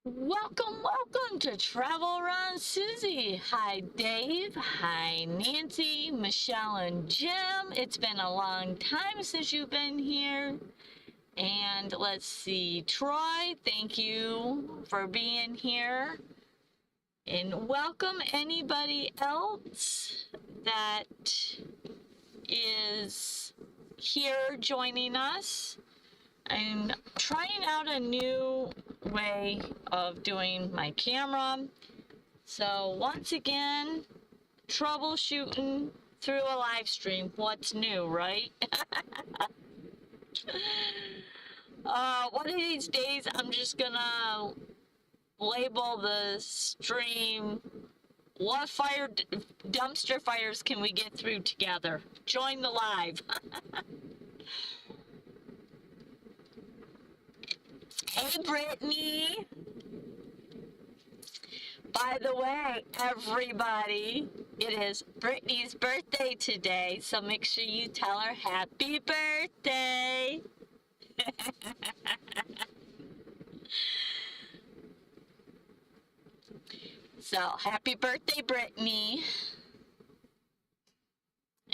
Welcome to Travel Around Suzy. Hi, Dave. Hi, Nancy, Michelle, and Jim. It's been a long time since you've been here. And let's see, Troy, thank you for being here. And welcome anybody else that is here joining us. I'm trying out a new way of doing my camera. So once again, troubleshooting through a live stream. What's new, right? One of these days, I'm just gonna label the stream, what dumpster fires can we get through together? Join the live. Hey, Brittany. By the way, everybody, it is Brittany's birthday today, so make sure you tell her happy birthday. So, happy birthday, Brittany.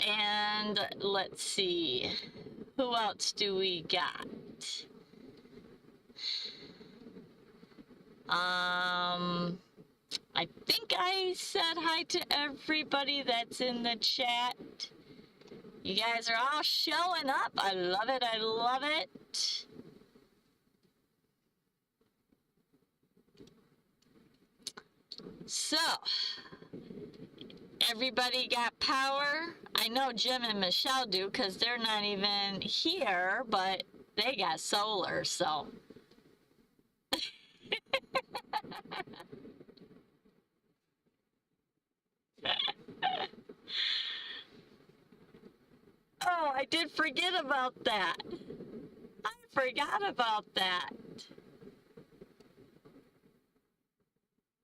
And let's see, who else do we got? I think I said hi to everybody that's in the chat. You guys are all showing up. I love it. I love it. So, everybody got power? I know Jim and Michelle do because they're not even here, but they got solar, so. Oh, I did forget about that. I forgot about that.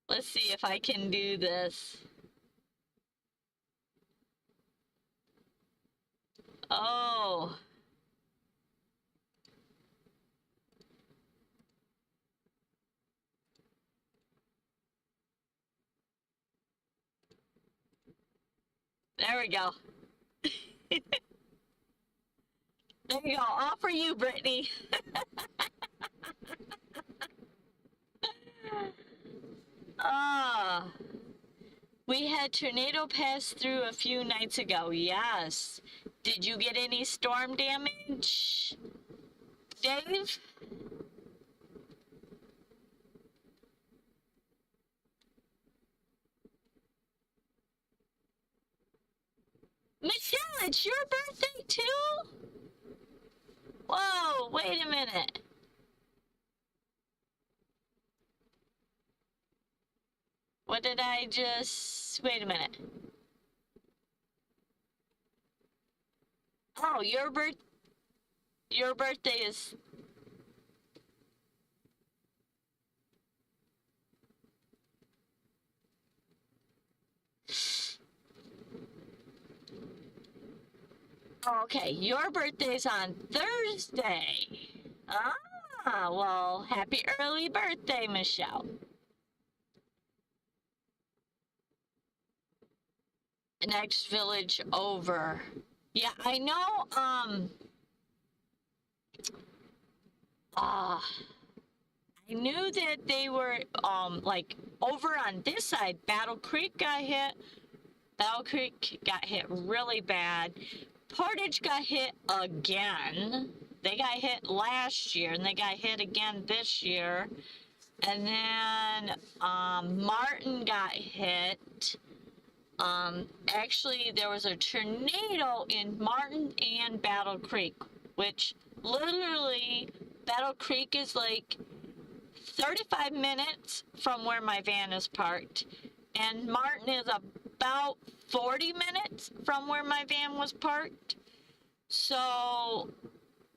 Let's see if I can do this. Oh. There we go. There you go. All for you, Brittany. Ah. We had tornado pass through a few nights ago. Yes. Did you get any storm damage, Dave? Michelle, it's your birthday too? Whoa, wait a minute. What did I just... Wait a minute. Oh, your birthday is... Okay, your birthday's on Thursday. Ah, well, happy early birthday, Michelle. Next village over. Yeah, I know, I knew that they were, like, over on this side, Battle Creek got hit. Battle Creek got hit really bad. Portage got hit again. They got hit last year, and they got hit again this year. And then, Martin got hit. Actually, there was a tornado in Martin and Battle Creek, which literally, Battle Creek is like 35 minutes from where my van is parked, and Martin is about 40 minutes from where my van was parked. So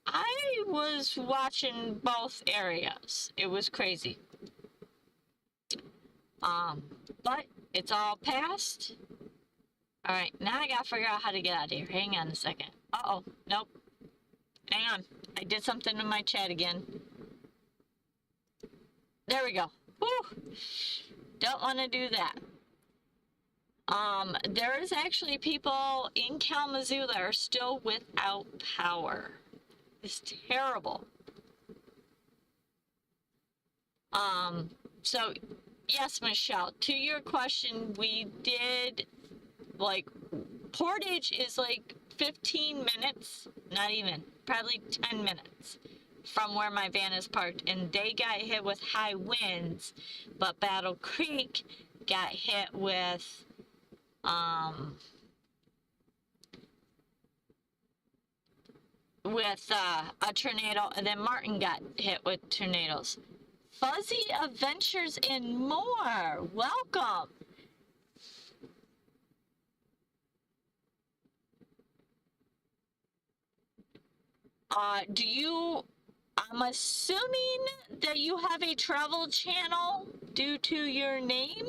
I was watching both areas. It was crazy. But it's all passed. All right, now I gotta figure out how to get out of here. Hang on a second. Uh-oh, nope. Hang on, I did something in my chat again. There we go. Whew. Don't want to do that. There is actually people in Kalamazoo that are still without power. It's terrible. So yes, Michelle, to your question, we did, like, Portage is like 15 minutes, not even, probably 10 minutes from where my van is parked, and they got hit with high winds, but Battle Creek got hit with a tornado, and then Martin got hit with tornadoes. Fuzzy Adventures and More, welcome. I'm assuming that you have a travel channel due to your name.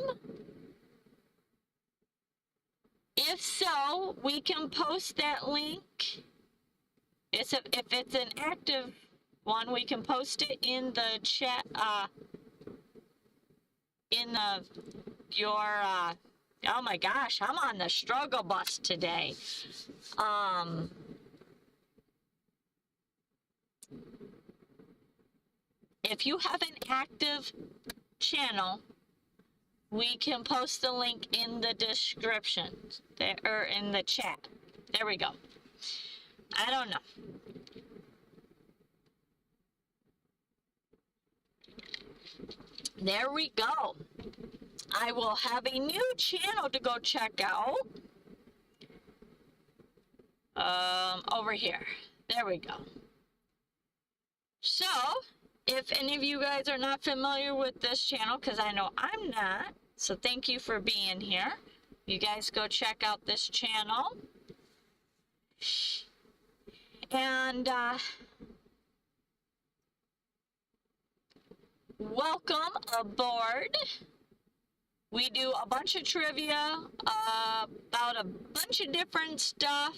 If so, we can post that link. If it's an active one, we can post it in the chat, oh my gosh, I'm on the struggle bus today. If you have an active channel, we can post the link in the description, or in the chat. There we go. I don't know. There we go. I will have a new channel to go check out. Over here. There we go. So, if any of you guys are not familiar with this channel, because I know I'm not, so thank you for being here. You guys go check out this channel. And, welcome aboard. We do a bunch of trivia about a bunch of different stuff.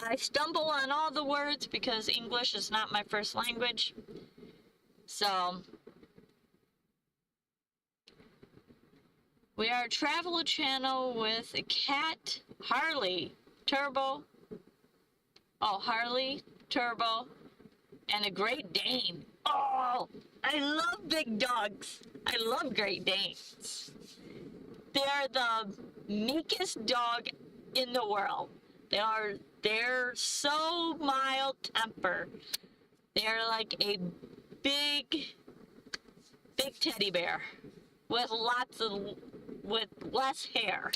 I stumble on all the words because English is not my first language. So, we are a travel channel with a cat, Harley, Turbo. Oh, Harley, Turbo, and a Great Dane. Oh, I love big dogs. I love Great Danes. They're the meekest dog in the world. They're so mild-tempered. They're like a big teddy bear with less hair.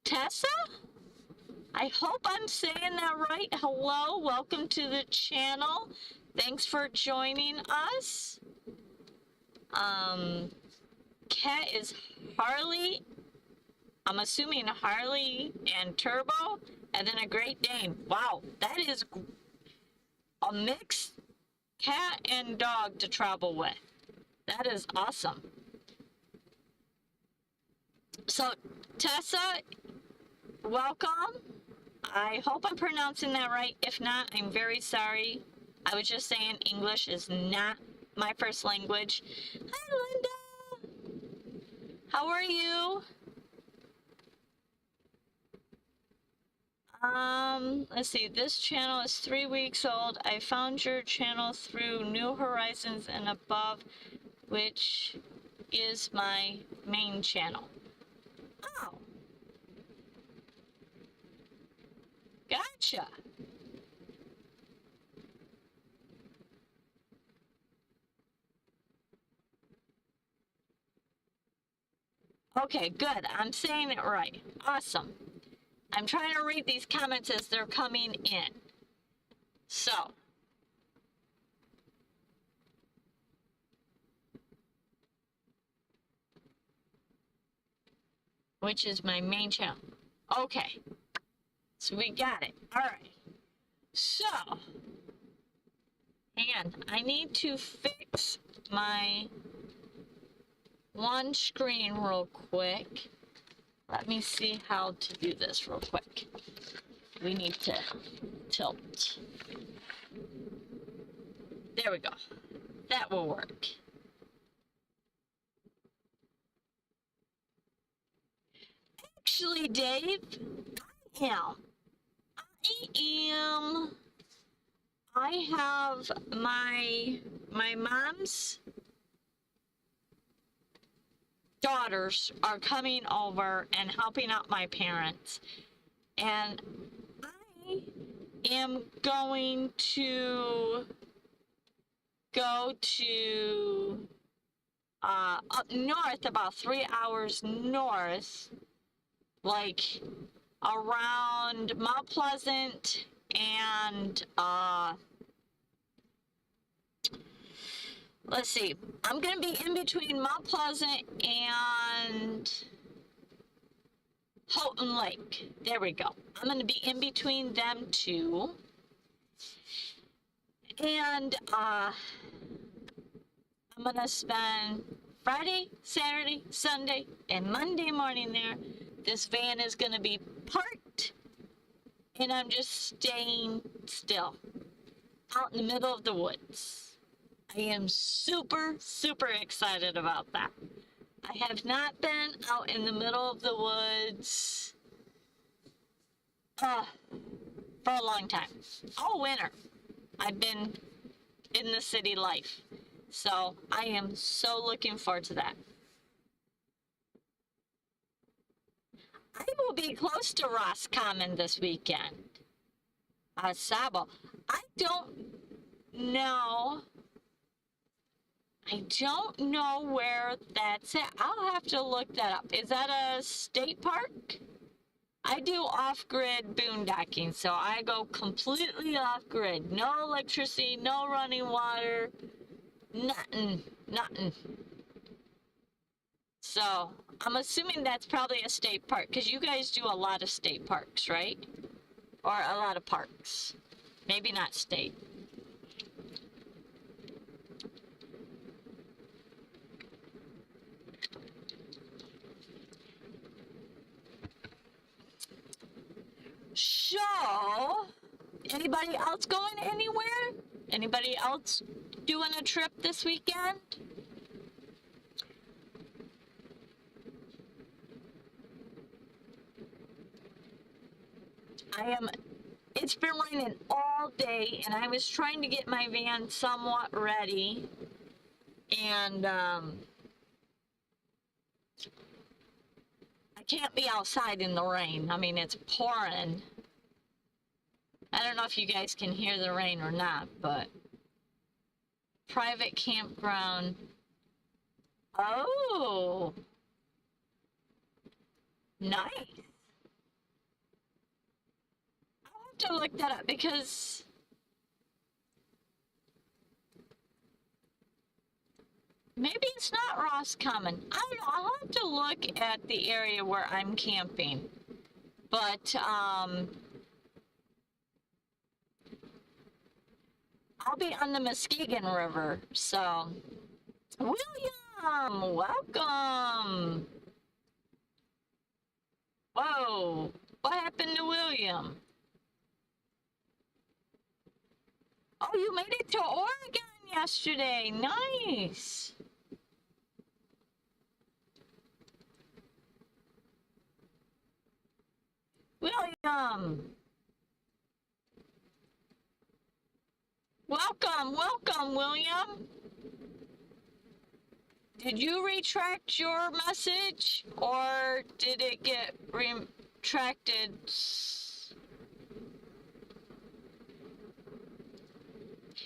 Tessa? I hope I'm saying that right. Hello, welcome to the channel. Thanks for joining us. Cat is Harley. I'm assuming Harley and Turbo, and then a Great Dane. Wow, that is a mixed cat and dog to travel with. That is awesome. So, Tessa, welcome. I hope I'm pronouncing that right. If not, I'm very sorry. I was just saying English is not my first language. Hi, Linda. How are you? Let's see. This channel is 3 weeks old. I found your channel through New Horizons and Above, which is my main channel. Oh. Gotcha. Okay, good. I'm saying it right. Awesome. I'm trying to read these comments as they're coming in. So, which is my main channel. Okay. So we got it. All right. So, hang on. I need to fix my one screen real quick. Let me see how to do this real quick. We need to tilt. There we go. That will work. Actually, Dave, I have my mom's daughters are coming over and helping out my parents, and I am going to go to up north, about 3 hours north, like around Mount Pleasant and let's see, I'm gonna be in between Mount Pleasant and Houghton Lake. There we go. I'm gonna be in between them two, and I'm gonna spend Friday, Saturday, Sunday, and Monday morning there. This van is gonna be parked, and I'm just staying still out in the middle of the woods. I am super, super excited about that. I have not been out in the middle of the woods for a long time. All winter I've been in the city life. So I am so looking forward to that. I will be close to Roscommon this weekend. Sabo. I don't know where that's at. I'll have to look that up. Is that a state park? I do off-grid boondocking, so I go completely off-grid. No electricity, no running water, nothing. So I'm assuming that's probably a state park, because you guys do a lot of state parks, right? Or a lot of parks. Maybe not state. So, anybody else going anywhere? Anybody else doing a trip this weekend? It's been raining all day, and I was trying to get my van somewhat ready, and I can't be outside in the rain. I mean, it's pouring. I don't know if you guys can hear the rain or not, but private campground. Oh, nice. I'll have to look that up, because maybe it's not Roscommon. I don't know. I'll have to look at the area where I'm camping. But I'll be on the Muskegon River. So, William, welcome. Whoa, what happened to William? Oh, you made it to Oregon yesterday. Nice. William. Welcome, William. Did you retract your message, or did it get retracted?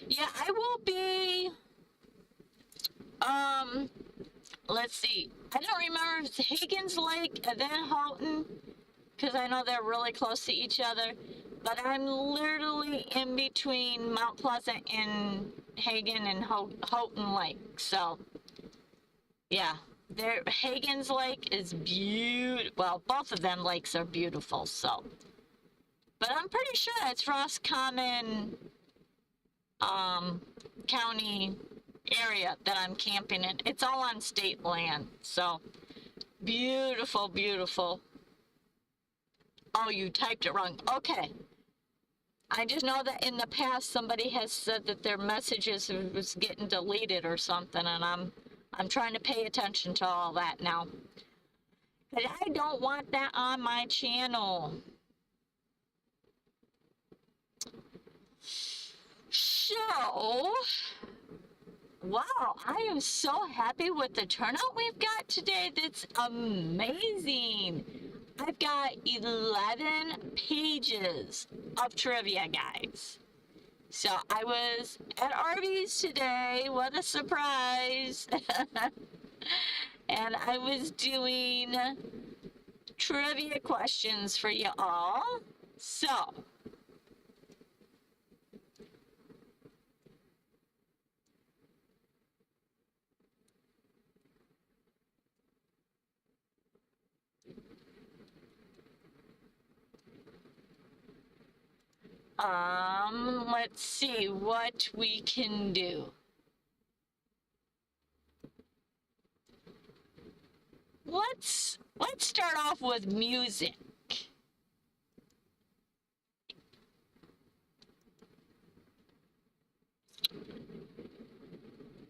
Yeah, I will be, let's see. I don't remember if it's Higgins Lake and then Houghton, because I know they're really close to each other. But I'm literally in between Mount Pleasant and Hagen and Houghton Lake. So, yeah, Hagen's Lake is beautiful. Well, both of them lakes are beautiful. So, but I'm pretty sure it's Roscommon County area that I'm camping in. It's all on state land. So, beautiful, beautiful. Oh, you typed it wrong. Okay. I just know that in the past somebody has said that their messages was getting deleted or something, and I'm trying to pay attention to all that now. But I don't want that on my channel. So, wow, I am so happy with the turnout we've got today. That's amazing. I've got 11 pages of trivia, guys. So I was at Arby's today. What a surprise. And I was doing trivia questions for you all. So, let's see what we can do. Let's start off with music.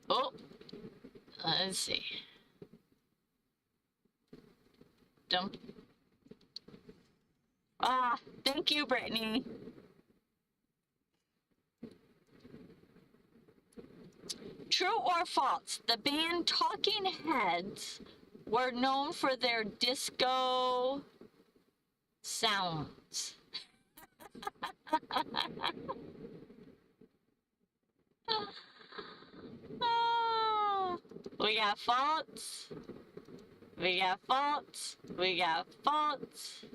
Oh, let's see. Don't. Ah, thank you, Brittany. True or false? The band Talking Heads were known for their disco sounds. Oh, we got false. We got false. We got false.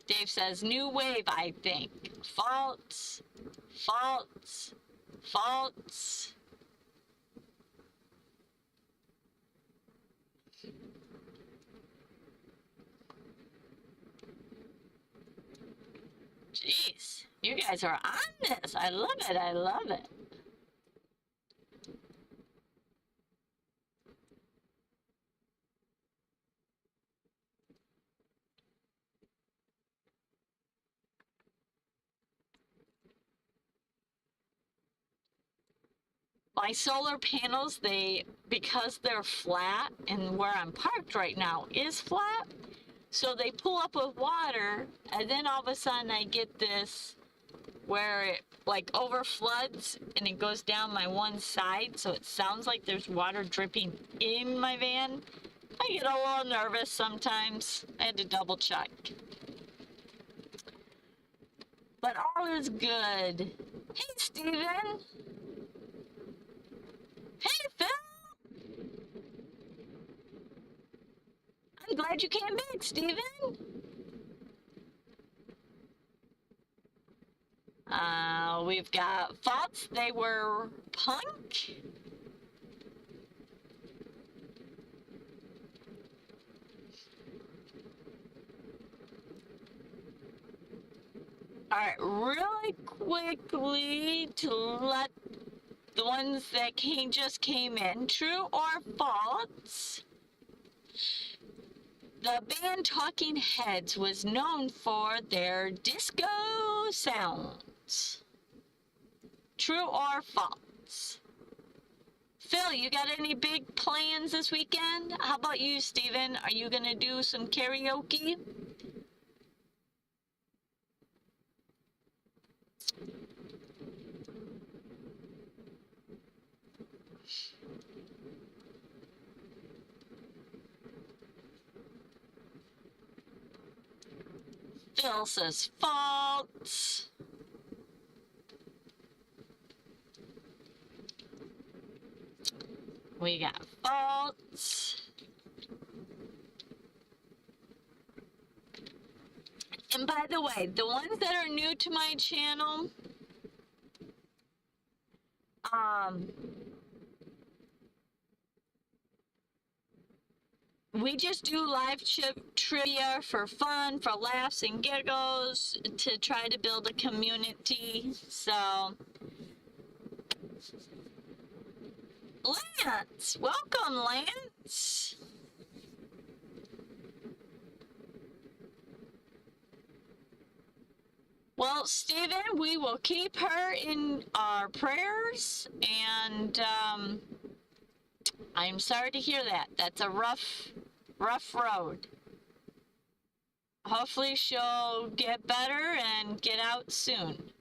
Dave says new wave, I think. False. False. False. Jeez, you guys are on this. I love it. I love it. My solar panels, because they're flat and where I'm parked right now is flat, so they pull up with water, and then all of a sudden I get this where it like over floods and it goes down my one side, so it sounds like there's water dripping in my van. I get a little nervous sometimes. I had to double check. But all is good. Hey, Steven. Hey, Phil. I'm glad you came back, Steven. We've got false. They were punk. All right, really quickly to let the ones that just came in, true or false? The band Talking Heads was known for their disco sounds. True or false? Phil, you got any big plans this weekend? How about you, Steven? Are you going to do some karaoke? Phil says false. We got false. And by the way, the ones that are new to my channel, we just do live trivia for fun, for laughs and giggles, to try to build a community. So, Lance, welcome, Lance. Well, Stephen, we will keep her in our prayers, and I'm sorry to hear that. That's a rough road. Hopefully she'll get better and get out soon.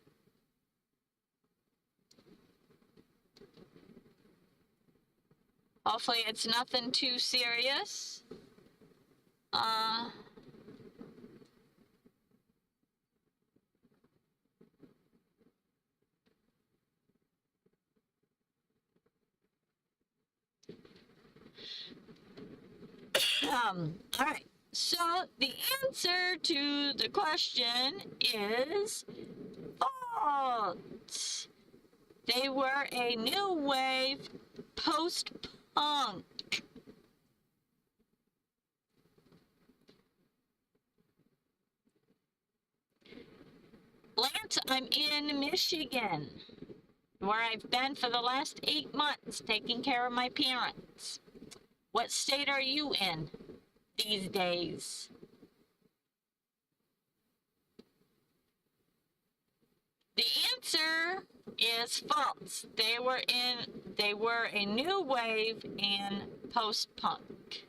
Hopefully it's nothing too serious. All right. So the answer to the question is false. They were a new wave post-punk. Lance, I'm in Michigan, where I've been for the last 8 months taking care of my parents. What state are you in these days? The answer is false. They were a new wave and post-punk.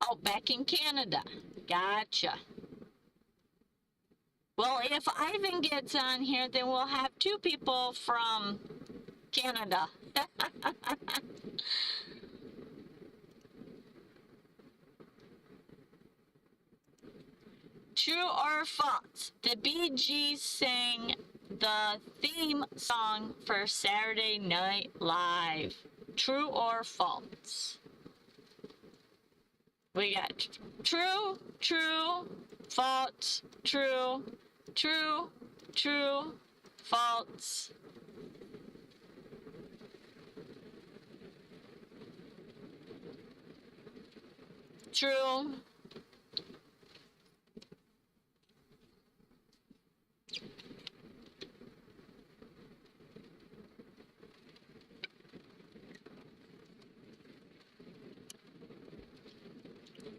Oh, back in Canada. Gotcha. Well, if Ivan gets on here, then we'll have 2 people from Canada. True or false? The Bee Gees sang the theme song for Saturday Night Live. True or false? We got true, true, false, true, true, true, false. True.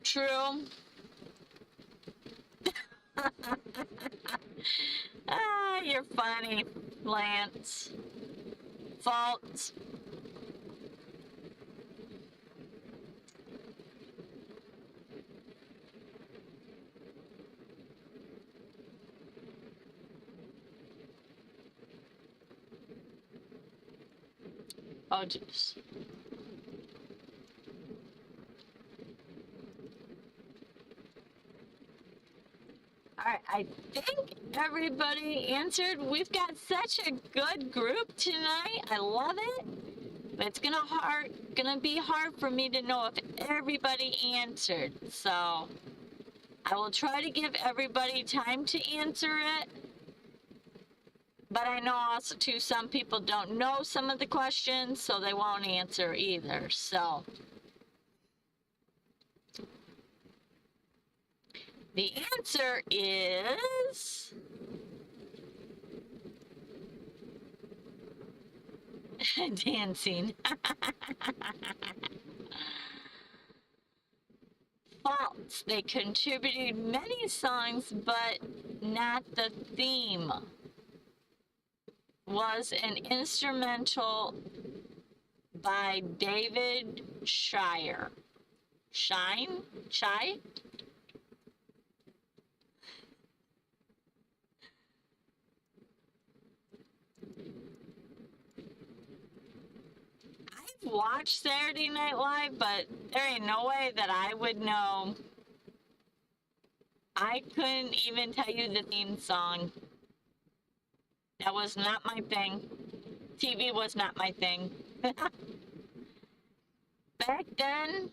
True. Ah, you're funny, Lance. False. Oh, jeez. All right, I think everybody answered. We've got such a good group tonight. I love it. But it's gonna be hard for me to know if everybody answered. So I will try to give everybody time to answer it. But I know also too some people don't know some of the questions, so they won't answer either. So the answer is dancing. False. They contributed many songs, but not the theme. Was an instrumental by David Shire. Shine? Shy? I've watched Saturday Night Live, but there ain't no way that I would know. I couldn't even tell you the theme song. That was not my thing. TV was not my thing. Back then,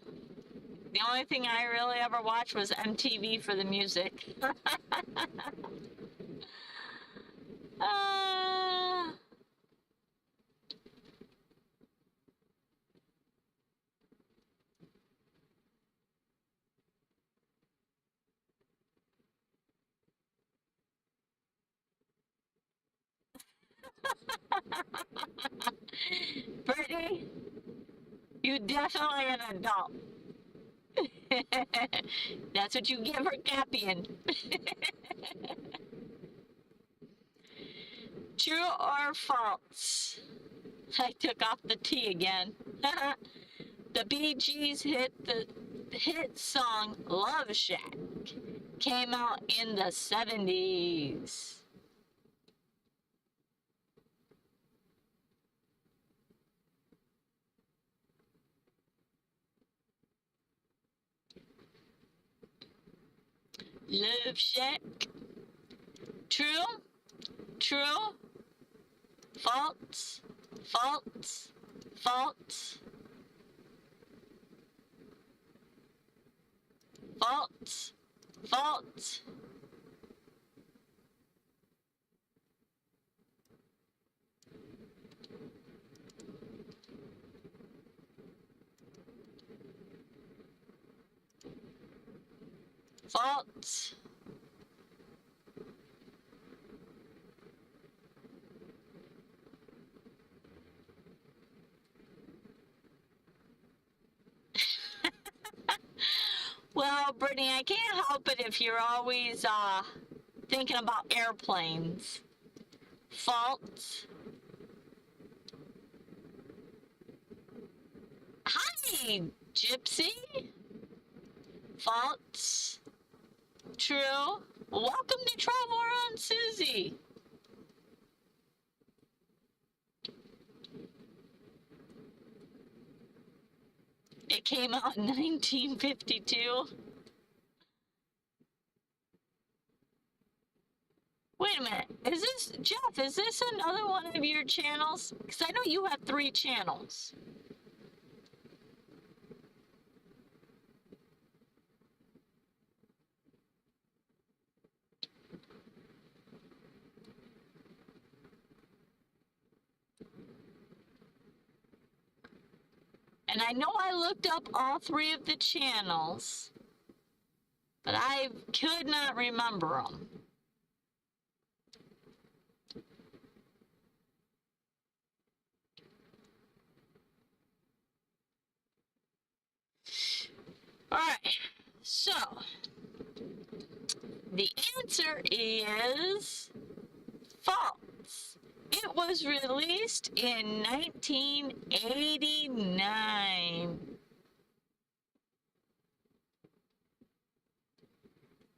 the only thing I really ever watched was MTV for the music. uh, Brittany, you definitely an adult. That's what you get for copying. True or false? I took off the T again. The Bee Gees hit song Love Shack came out in the 70s. Love Shack. True? True? False? False? False? False? False? False? Well, Brittany, I can't help it if you're always thinking about airplanes. False? Hi, Gypsy. False? True? Welcome to Travel Around Suzy. It came out in 1952. Wait a minute. Is this, Jeff, is this another one of your channels? Because I know you have 3 channels. And I know I looked up all 3 of the channels, but I could not remember them. All right, so the answer is false. It was released in 1989.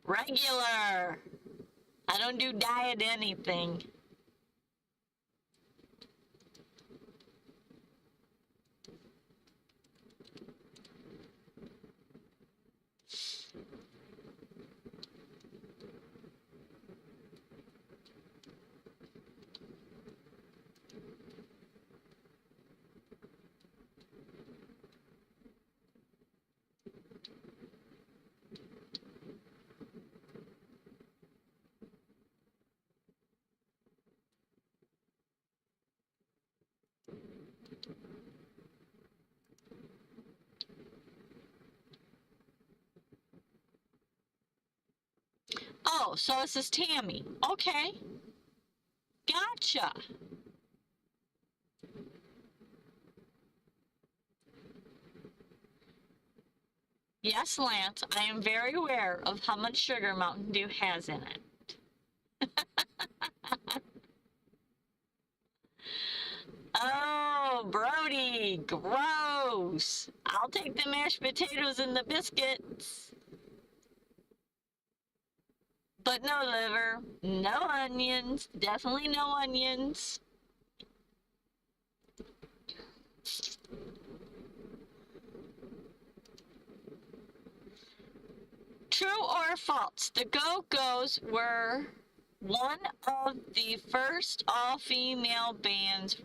Regular. I don't do diet anything. Oh, so this is Tammy. Okay. Gotcha. Yes, Lance, I am very aware of how much sugar Mountain Dew has in it. Oh, Brody, gross. I'll take the mashed potatoes and the biscuits. But no liver, no onions, definitely no onions. True or false? The Go-Go's were one of the first all-female bands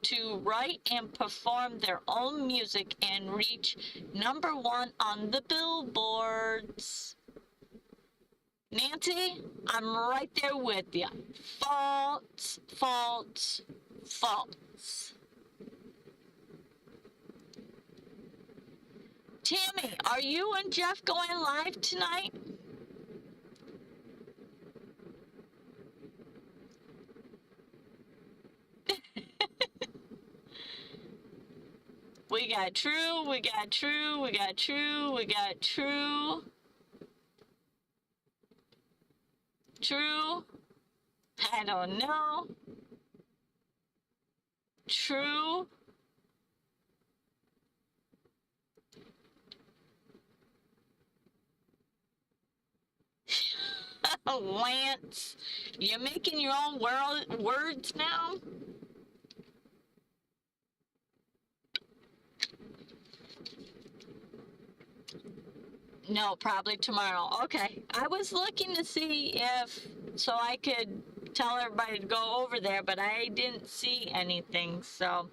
to write and perform their own music and reach #1 on the billboards. Nancy, I'm right there with you. False, false, false. Tammy, are you and Jeff going live tonight? We got true, we got true, we got true, we got true. True. I don't know. True. Lance, you're making your own words now? No, probably tomorrow. Okay. I was looking to see if, so I could tell everybody to go over there, but I didn't see anything, so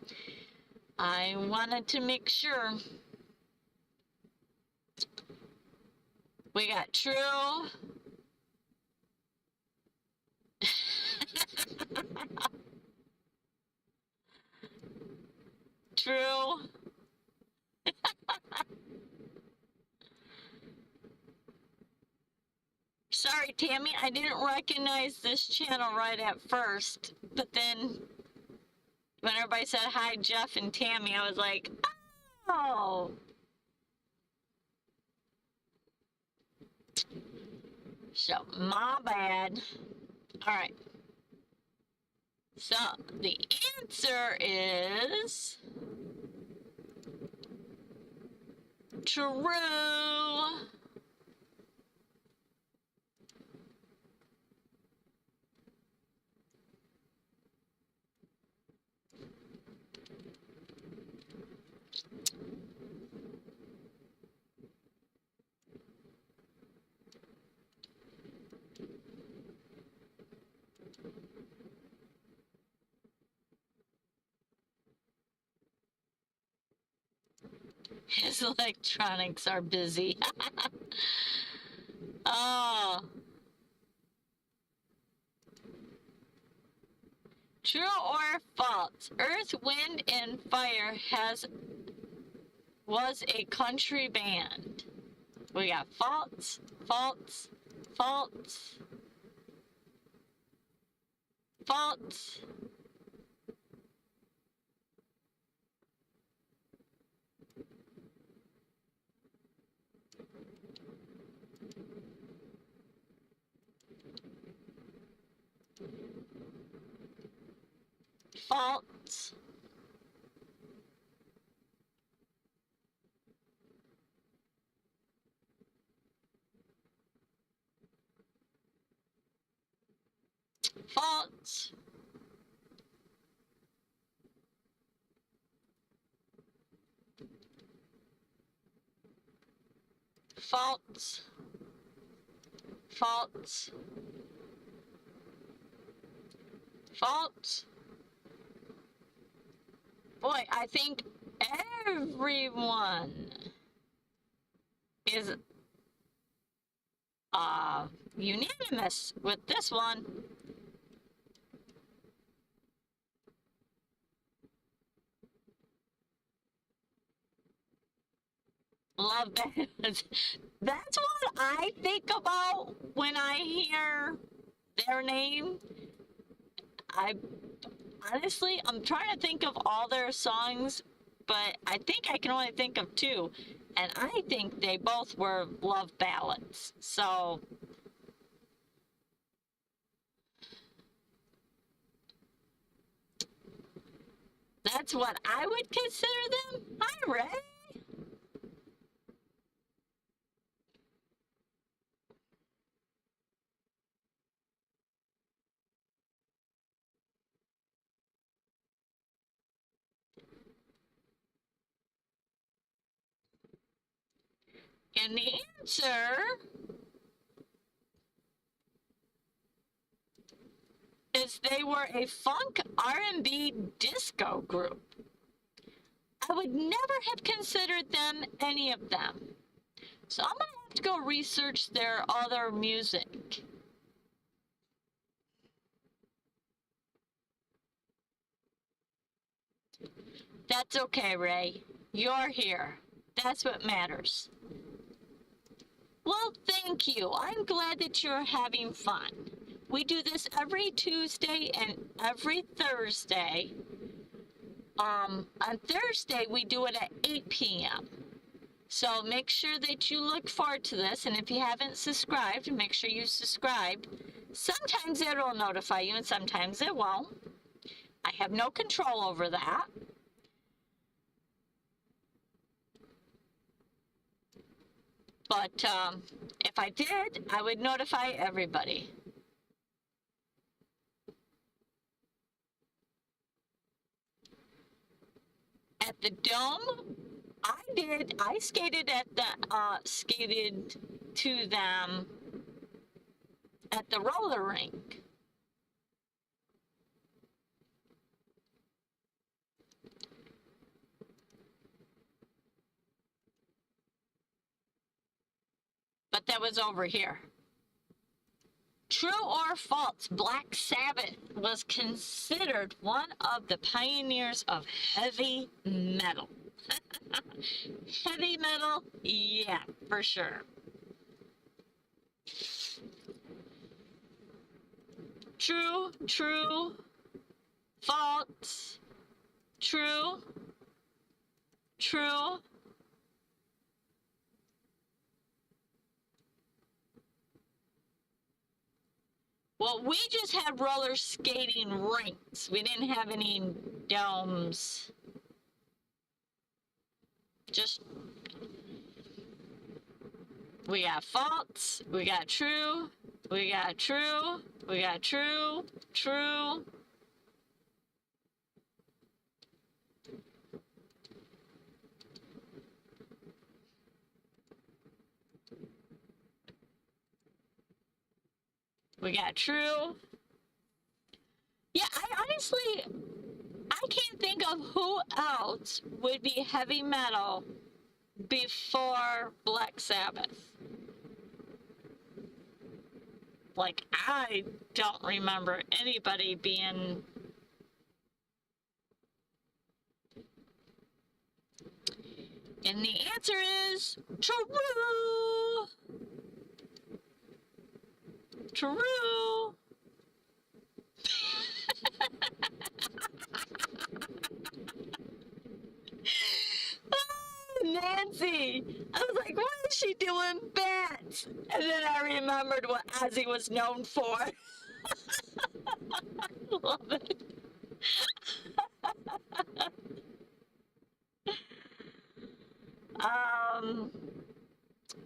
I wanted to make sure. We got true. True. Sorry, Tammy, I didn't recognize this channel right at first, but then when everybody said hi, Jeff and Tammy, I was like, oh. So, my bad. All right. So, the answer is true. His electronics are busy. Oh. True or false? Earth, Wind, and Fire was a country band. We got false, false, false, false. False. False. False. False. False. Boy, I think everyone is unanimous with this one. Love ballads. That's what I think about when I hear their name. I honestly, I'm trying to think of all their songs, but I think I can only think of two. And I think they both were love ballads. So that's what I would consider them. Hi, Ray. And the answer is they were a funk R&B disco group. I would never have considered them, any of them. So I'm gonna have to go research their other music. That's okay, Ray. You're here. That's what matters. Well, thank you. I'm glad that you're having fun. We do this every Tuesday and every Thursday. On Thursday, we do it at 8 p.m. So make sure that you look forward to this. And if you haven't subscribed, make sure you subscribe. Sometimes it'll notify you and sometimes it won't. I have no control over that. But if I did, I would notify everybody. At the Dome, I skated at the, skated to them at the roller rink. But that was over here. True or false, Black Sabbath was considered one of the pioneers of heavy metal. Heavy metal? Yeah, for sure. True, true, false, true, true. Well, we just had roller skating rinks. We didn't have any domes. Just, we got false, we got true, we got true, we got true, true. We got true. Yeah, I can't think of who else would be heavy metal before Black Sabbath. Like, I don't remember anybody being... And the answer is true. True. Nancy, I was like, what is she doing bats? And then I remembered what Ozzy was known for. Love it.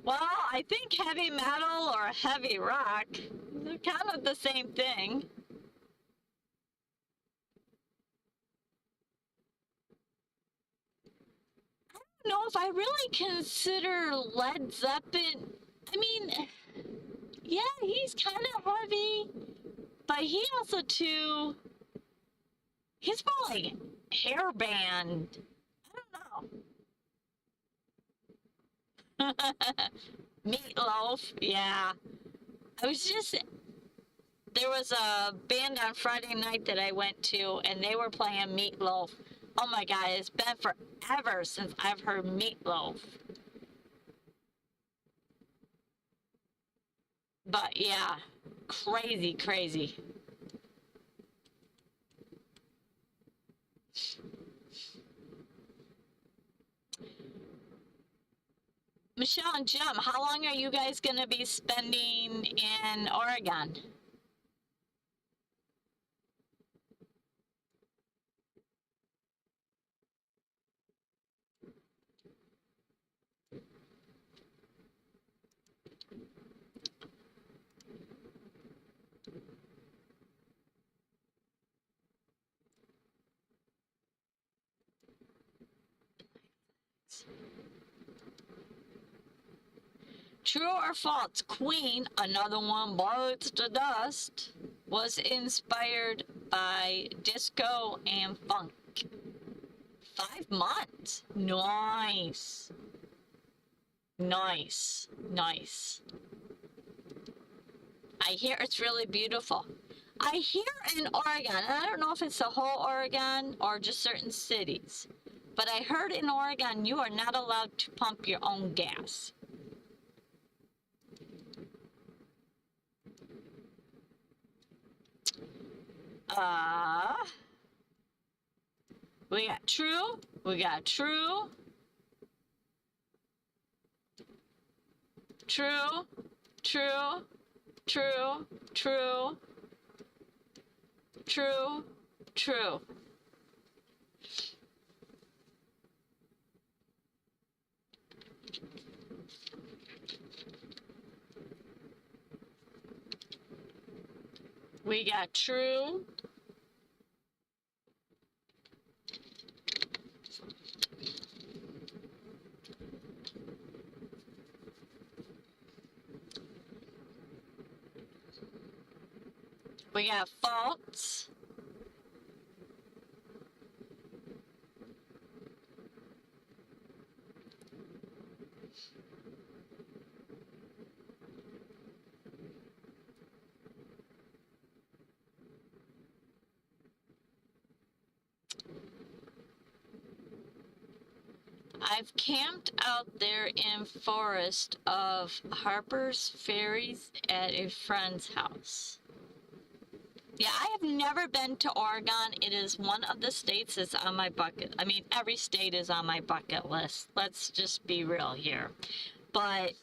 Well, I think heavy metal or heavy rock, they're kind of the same thing. I don't know if I really consider Led Zeppelin. I mean, yeah, he's kind of heavy, but he also too, he's more like hair band. I don't know. Meatloaf, yeah. I was just, there was a band on Friday night that I went to, and they were playing Meatloaf. Oh my God, it's been forever since I've heard Meatloaf. But yeah, crazy, crazy. Michelle and Jim, how long are you guys going to be spending in Oregon? True or false? Queen, Another One Bites the Dust, was inspired by disco and funk. 5 months. Nice. Nice. Nice. I hear it's really beautiful. I hear in Oregon, and I don't know if it's the whole Oregon or just certain cities, but I heard in Oregon you are not allowed to pump your own gas. We got true, true, true, true, true, true. We got true. We got false. I've camped out there in forest of Harper's Ferries at a friend's house. Yeah, I have never been to Oregon. It is one of the states that's on my bucket. I mean, every state is on my bucket list. Let's just be real here. But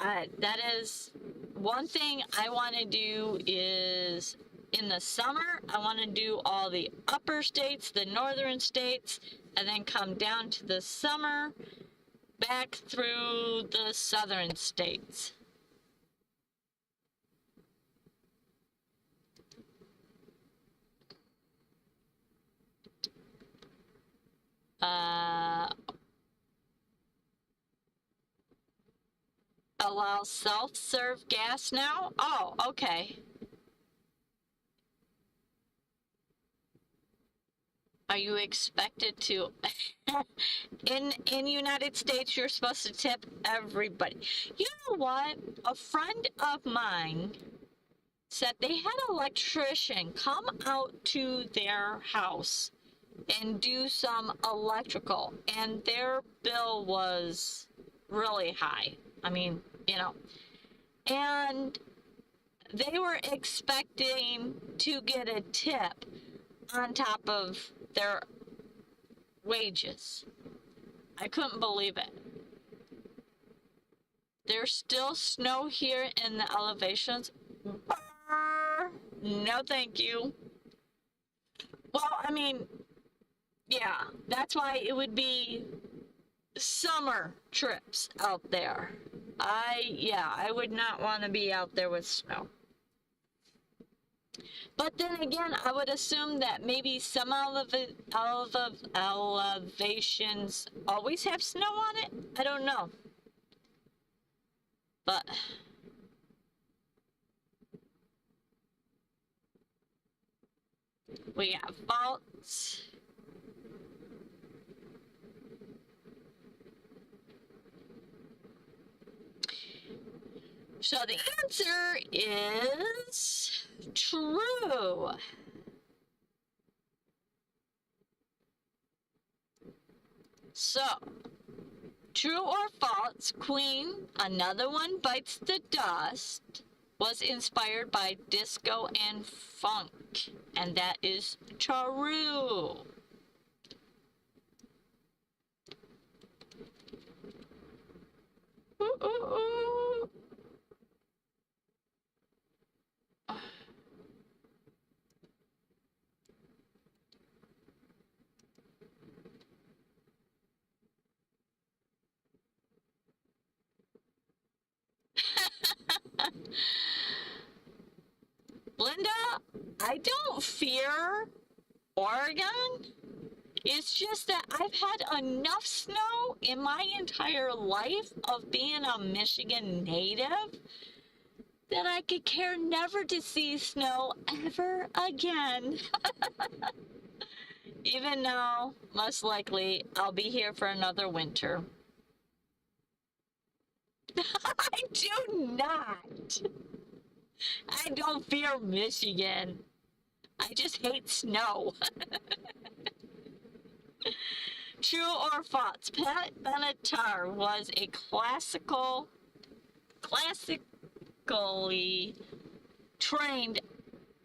that is one thing I want to do is in the summer, I want to do all the upper states, the northern states, and then come down to the summer back through the southern states. Allow self-serve gas now? Oh, okay. Are you expected to? in United States, you're supposed to tip everybody. You know what? A friend of mine said they had an electrician come out to their house and do some electrical, and their bill was really high. I mean, you know, and they were expecting to get a tip on top of their wages. I couldn't believe it. There's still snow here in the elevations. No, thank you. Well, I mean, yeah, that's why it would be summer trips out there. I would not want to be out there with snow. But then again, I would assume that maybe some elevations always have snow on it. I don't know. But we got faults. So the answer is true. So, true or false, Queen, Another One Bites the Dust, was inspired by disco and funk. And that is true. Ooh, ooh, ooh. Linda, I don't fear Oregon. It's just that I've had enough snow in my entire life of being a Michigan native that I could care never to see snow ever again. Even though, most likely, I'll be here for another winter. I do not. I don't fear Michigan. I just hate snow. True or false? Pat Benatar was a classically trained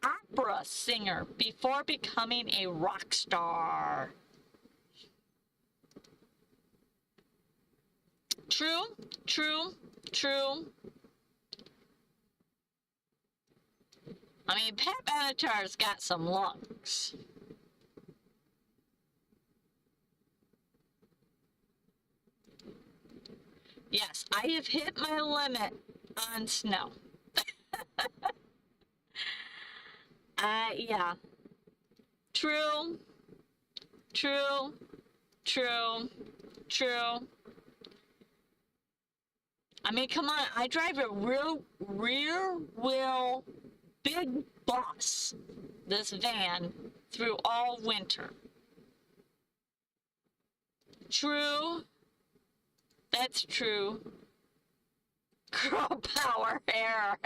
opera singer before becoming a rock star. True, true, true. I mean, Pat Benatar's got some lungs. Yes, I have hit my limit on snow. Yeah. True, true, true, true. I mean, come on, I drive a rear wheel big bus, this van, through all winter. True. That's true. Girl power hair.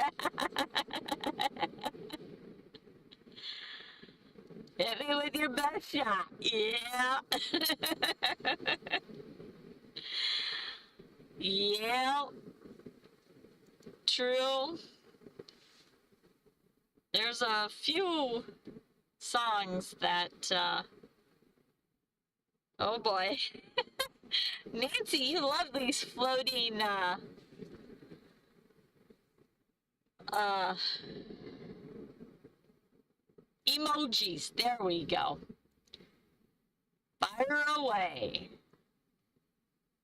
Hit me with your best shot. Yeah. Yeah. True. There's a few songs that, oh boy. Nancy, you love these floating, emojis. There we go. Fire away.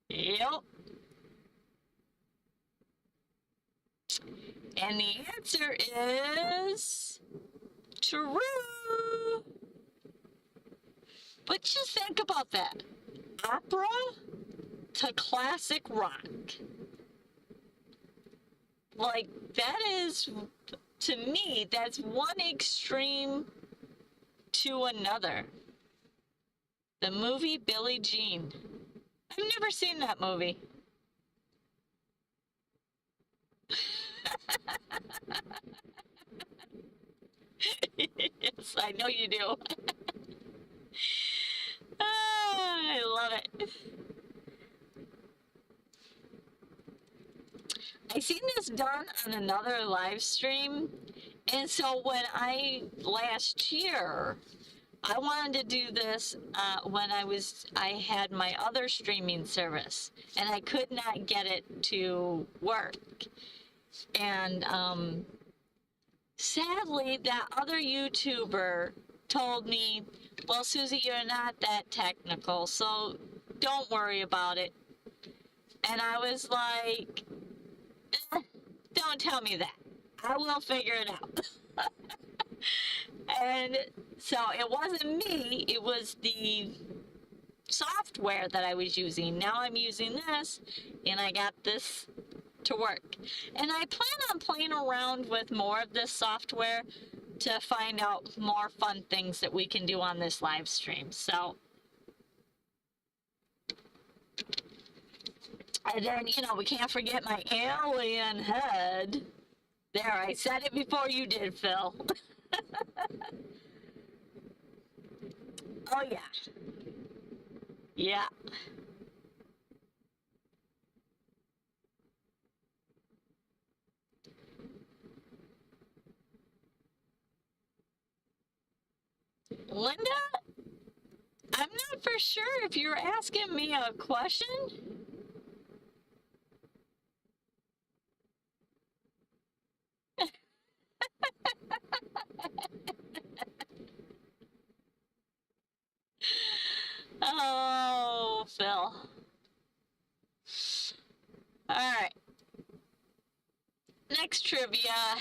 Yep. And the answer is true. But just think about that. Opera to classic rock. Like, that is, to me, that's one extreme to another. The movie Billie Jean. I've never seen that movie. Yes, I know you do. I love it. I seen this done on another live stream, and so when last year, I wanted to do this when I had my other streaming service, and I could not get it to work. And sadly, that other YouTuber told me, well, Suzy, you're not that technical, so don't worry about it. And I was like, don't tell me that. I will figure it out. And so it wasn't me, it was the software that I was using. Now I'm using this, and I got this to work. And I plan on playing around with more of this software to find out more fun things that we can do on this live stream. So, and then, you know, we can't forget my alien head. There, I said it before you did, Phil. Oh, yeah. Yeah. Linda, I'm not for sure if you're asking me a question. Oh, Phil. All right. Next trivia.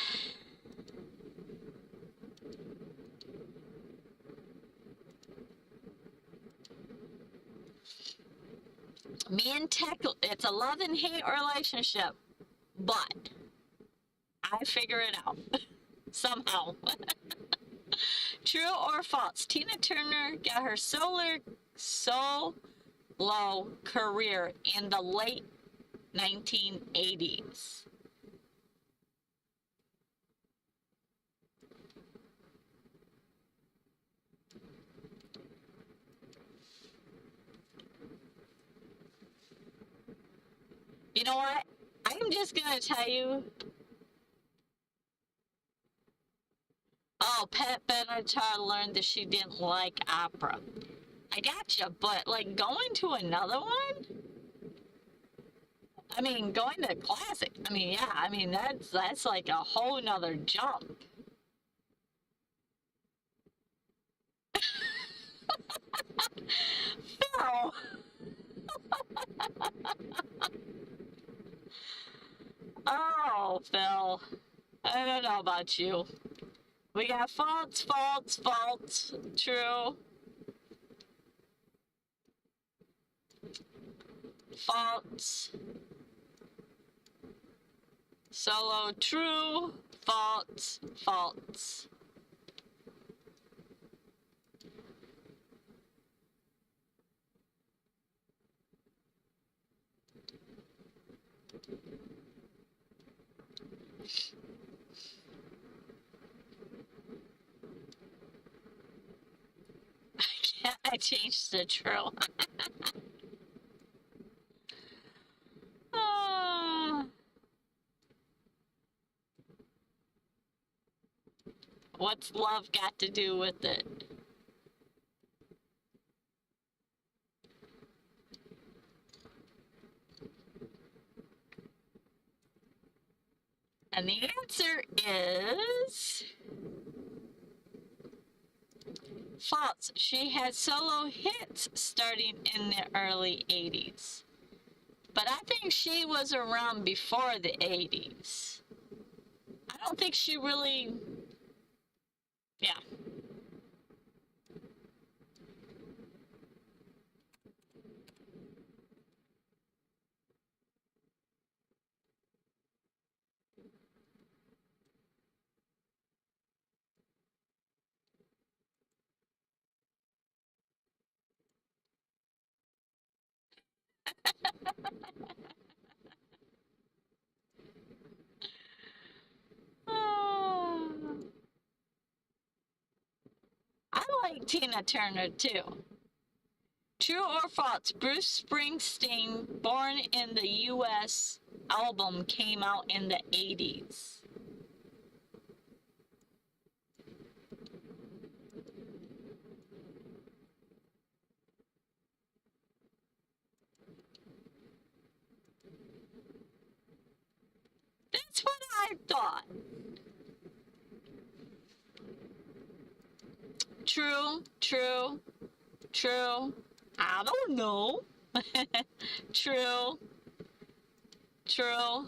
Me and tech, it's a love and hate relationship, but I figure it out somehow. True or false? Tina Turner got her solo career in the late 1980s. You know what? I'm just gonna tell you. Oh, Pat Benatar learned that she didn't like opera. I gotcha, but like going to another one? I mean, going to classic. I mean, yeah. I mean, that's like a whole nother jump. Phil. Oh, Phil. I don't know about you. We got false, false, false, true, false, solo, true, false, false. I changed the true. Ah, what's love got to do with it? And the answer is false. She had solo hits starting in the early 80s. But I think she was around before the 80s. I don't think she really, yeah. Ah, I like Tina Turner too. True or false? Bruce Springsteen, born in the U.S., album came out in the 80s. That's what I thought. True, true, true. I don't know. True, true.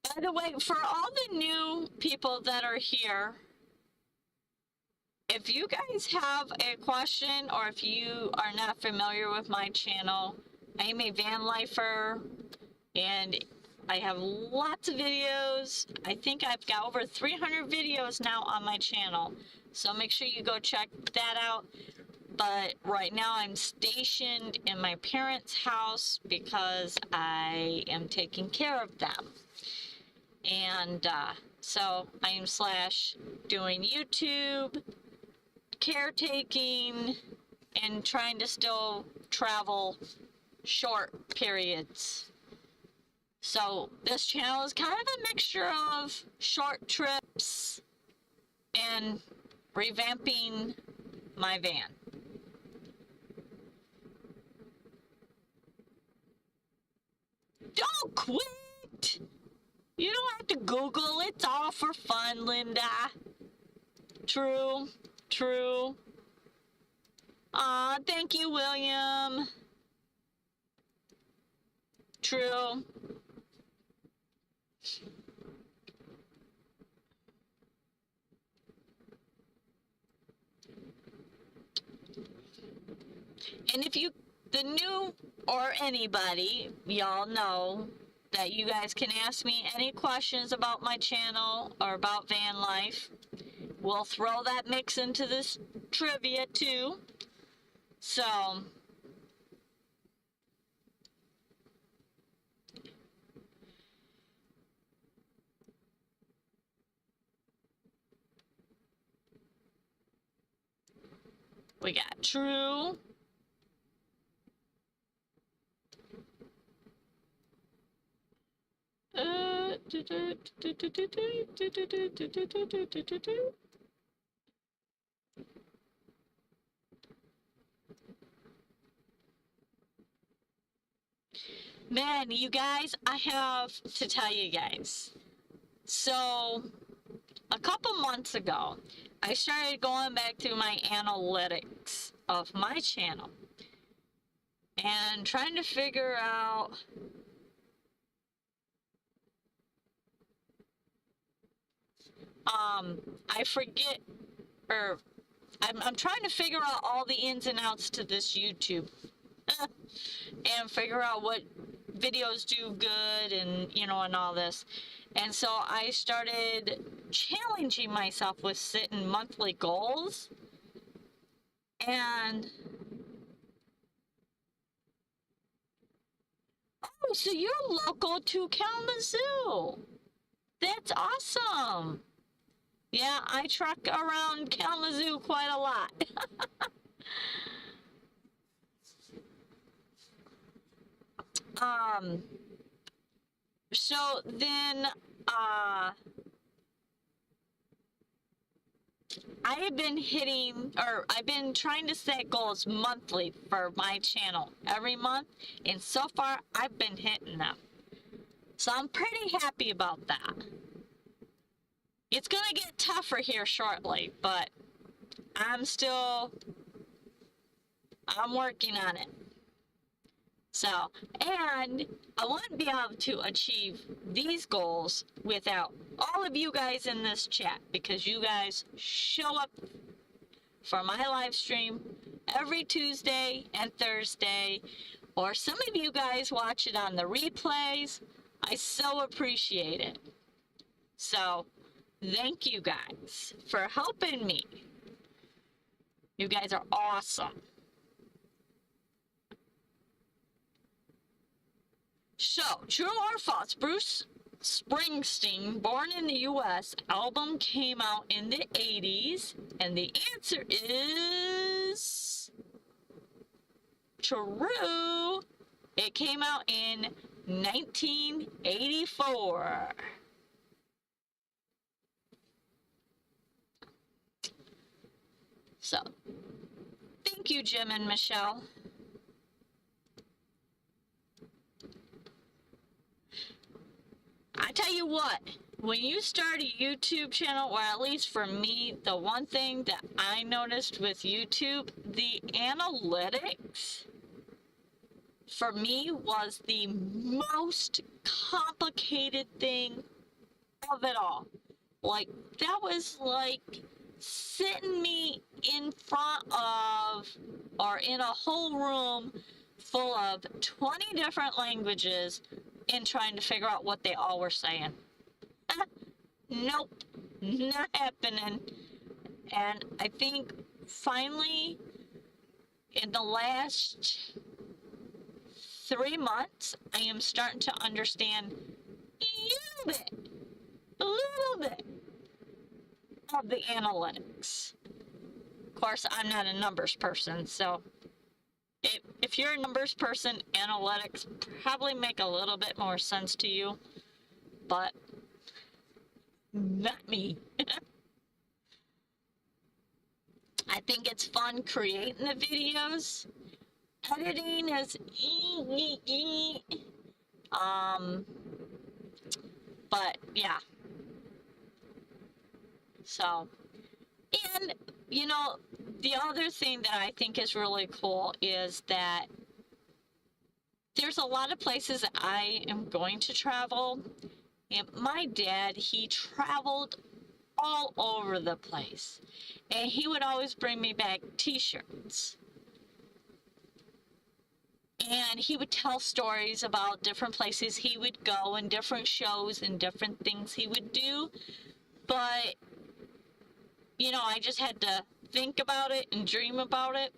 By the way, for all the new people that are here, if you guys have a question or if you are not familiar with my channel, I am a van lifer and I have lots of videos. I think I've got over 300 videos now on my channel. So make sure you go check that out. But right now I'm stationed in my parents' house because I am taking care of them. And so I am doing YouTube, caretaking, and trying to still travel short periods. So this channel is kind of a mixture of short trips and revamping my van. Don't quit! You don't have to Google, it's all for fun, Linda. True, true. Aw, thank you, William. True. And if you the new or anybody, y'all know that you guys can ask me any questions about my channel or about van life. We'll throw that mix into this trivia too. So, we got True. Man, you guys, I have to tell you guys. So, a couple months ago, I started going back through my analytics of my channel and trying to figure out I forget, or I'm trying to figure out all the ins and outs to this YouTube and figure out what videos do good and, you know, and all this. And so I started challenging myself with setting monthly goals. And, oh, so you're local to Kalamazoo. That's awesome. Yeah, I truck around Kalamazoo quite a lot. So then, I have been hitting, or I've been trying to set goals monthly for my channel every month, and so far I've been hitting them. So I'm pretty happy about that. It's gonna get tougher here shortly, but I'm working on it. So, and I wouldn't be able to achieve these goals without all of you guys in this chat, because you guys show up for my live stream every Tuesday and Thursday, or some of you guys watch it on the replays. I so appreciate it. So, thank you guys for helping me. You guys are awesome. So, true or false, Bruce Springsteen, born in the US, album came out in the 80s, and the answer is true. It came out in 1984. So, thank you, Jim and Michelle. I tell you what, when you start a YouTube channel, or at least for me, the one thing that I noticed with YouTube, the analytics for me was the most complicated thing of it all. Like, that was like sitting me in front of, or in a whole room full of 20 different languages and trying to figure out what they all were saying. Nope, not happening. And I think finally, in the last 3 months, I am starting to understand a little bit of the analytics. Of course, I'm not a numbers person, so if you're a numbers person, analytics probably make a little bit more sense to you, but not me. I think it's fun creating the videos. Editing is but yeah. So, and you know, the other thing that I think is really cool is that there's a lot of places that I am going to travel. And my dad, he traveled all over the place. And he would always bring me back t-shirts. And he would tell stories about different places he would go and different shows and different things he would do. But, you know, I just had to think about it and dream about it.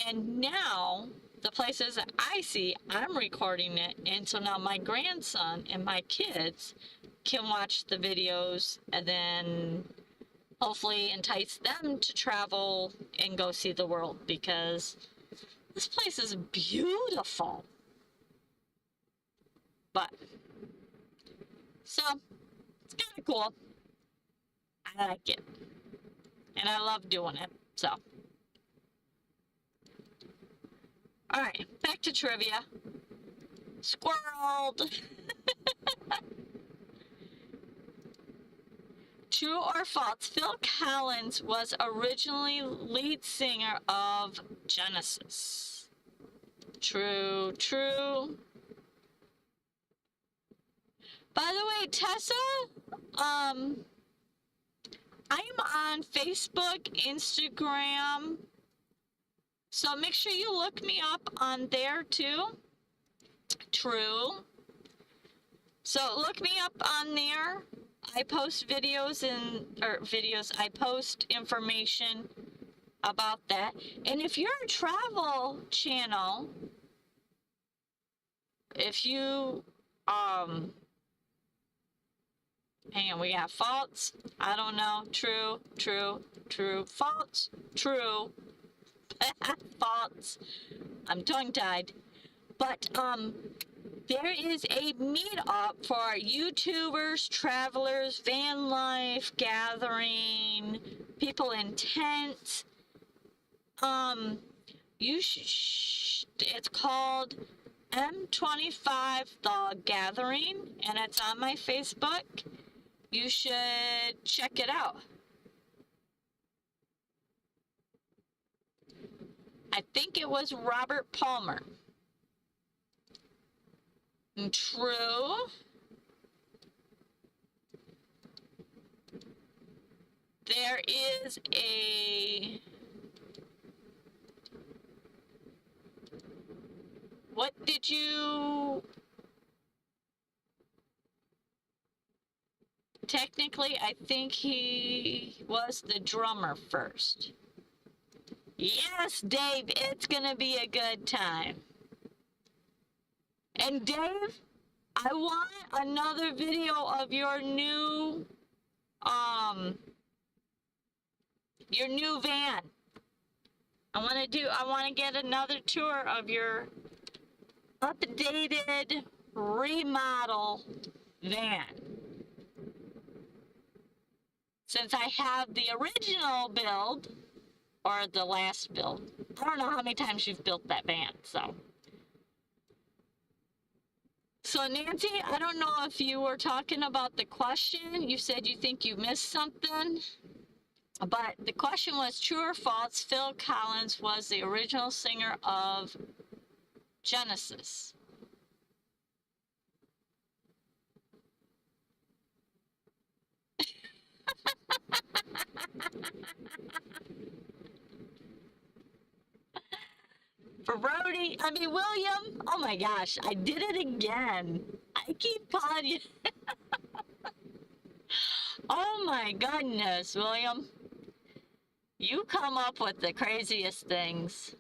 And now, the places that I see, I'm recording it. And so now my grandson and my kids can watch the videos and then hopefully entice them to travel and go see the world, because this place is beautiful. But, so, it's kind of cool. I like it. And I love doing it, so. Alright, back to trivia. Squirreled. True or false, Phil Collins was originally lead singer of Genesis. True, true. By the way, Tessa, I'm on Facebook, Instagram, so make sure you look me up on there too. True. So look me up on there. I post videos I post information about that. And if you're a travel channel, if you, hang on, we got false, I don't know, true, true, true, false, true, false, I'm tongue-tied, but, there is a meetup for YouTubers, travelers, van life, gathering, people in tents. It's called M25 The Gathering, and it's on my Facebook. You should check it out. I think it was Robert Palmer. True. There is a... What did you... Technically, I think he was the drummer first. Yes, Dave, it's gonna be a good time. And Dave, I want another video of your new van. I want to get another tour of your updated remodel van. Since I have the original build, or the last build, I don't know how many times you've built that van, so. So Nancy, I don't know if you were talking about the question. You said you think you missed something. But the question was, true or false, Phil Collins was the original singer of Genesis. William, oh my gosh, I did it again. I keep calling you. Oh my goodness, William. You come up with the craziest things.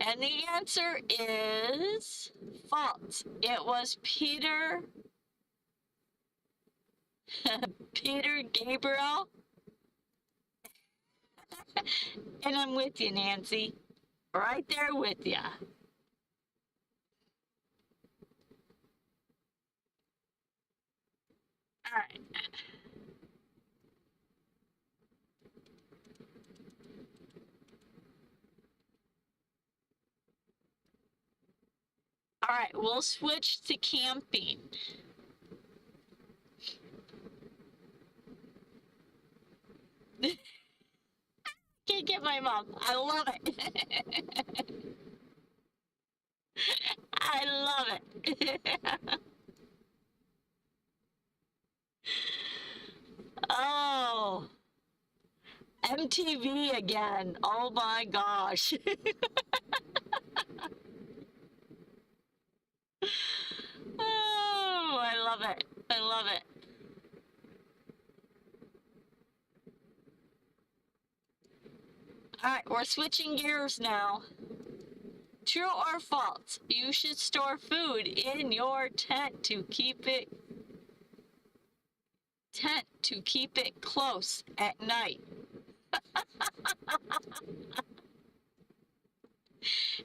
And the answer is false. It was Peter Gabriel. And I'm with you, Nancy. Right there with you. All right. All right, we'll switch to camping. Can't get my mouth. I love it. I love it. Oh, MTV again. Oh my gosh. love it. Alright, we're switching gears now. True or false? You should store food in your tent to keep it close at night.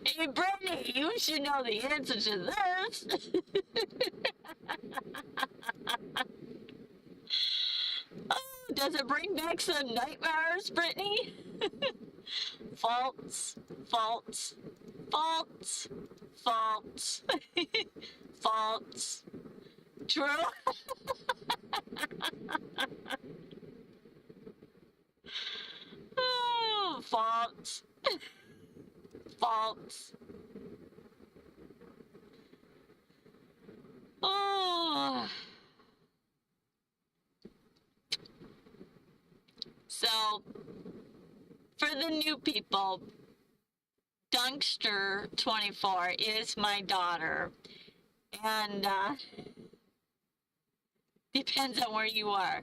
Hey, Brittany, you should know the answer to this. Oh, does it bring back some nightmares, Brittany? False, false, false, false, false. True? Oh, false. False. Oh. So, for the new people, Dunkster24 is my daughter. And, depends on where you are.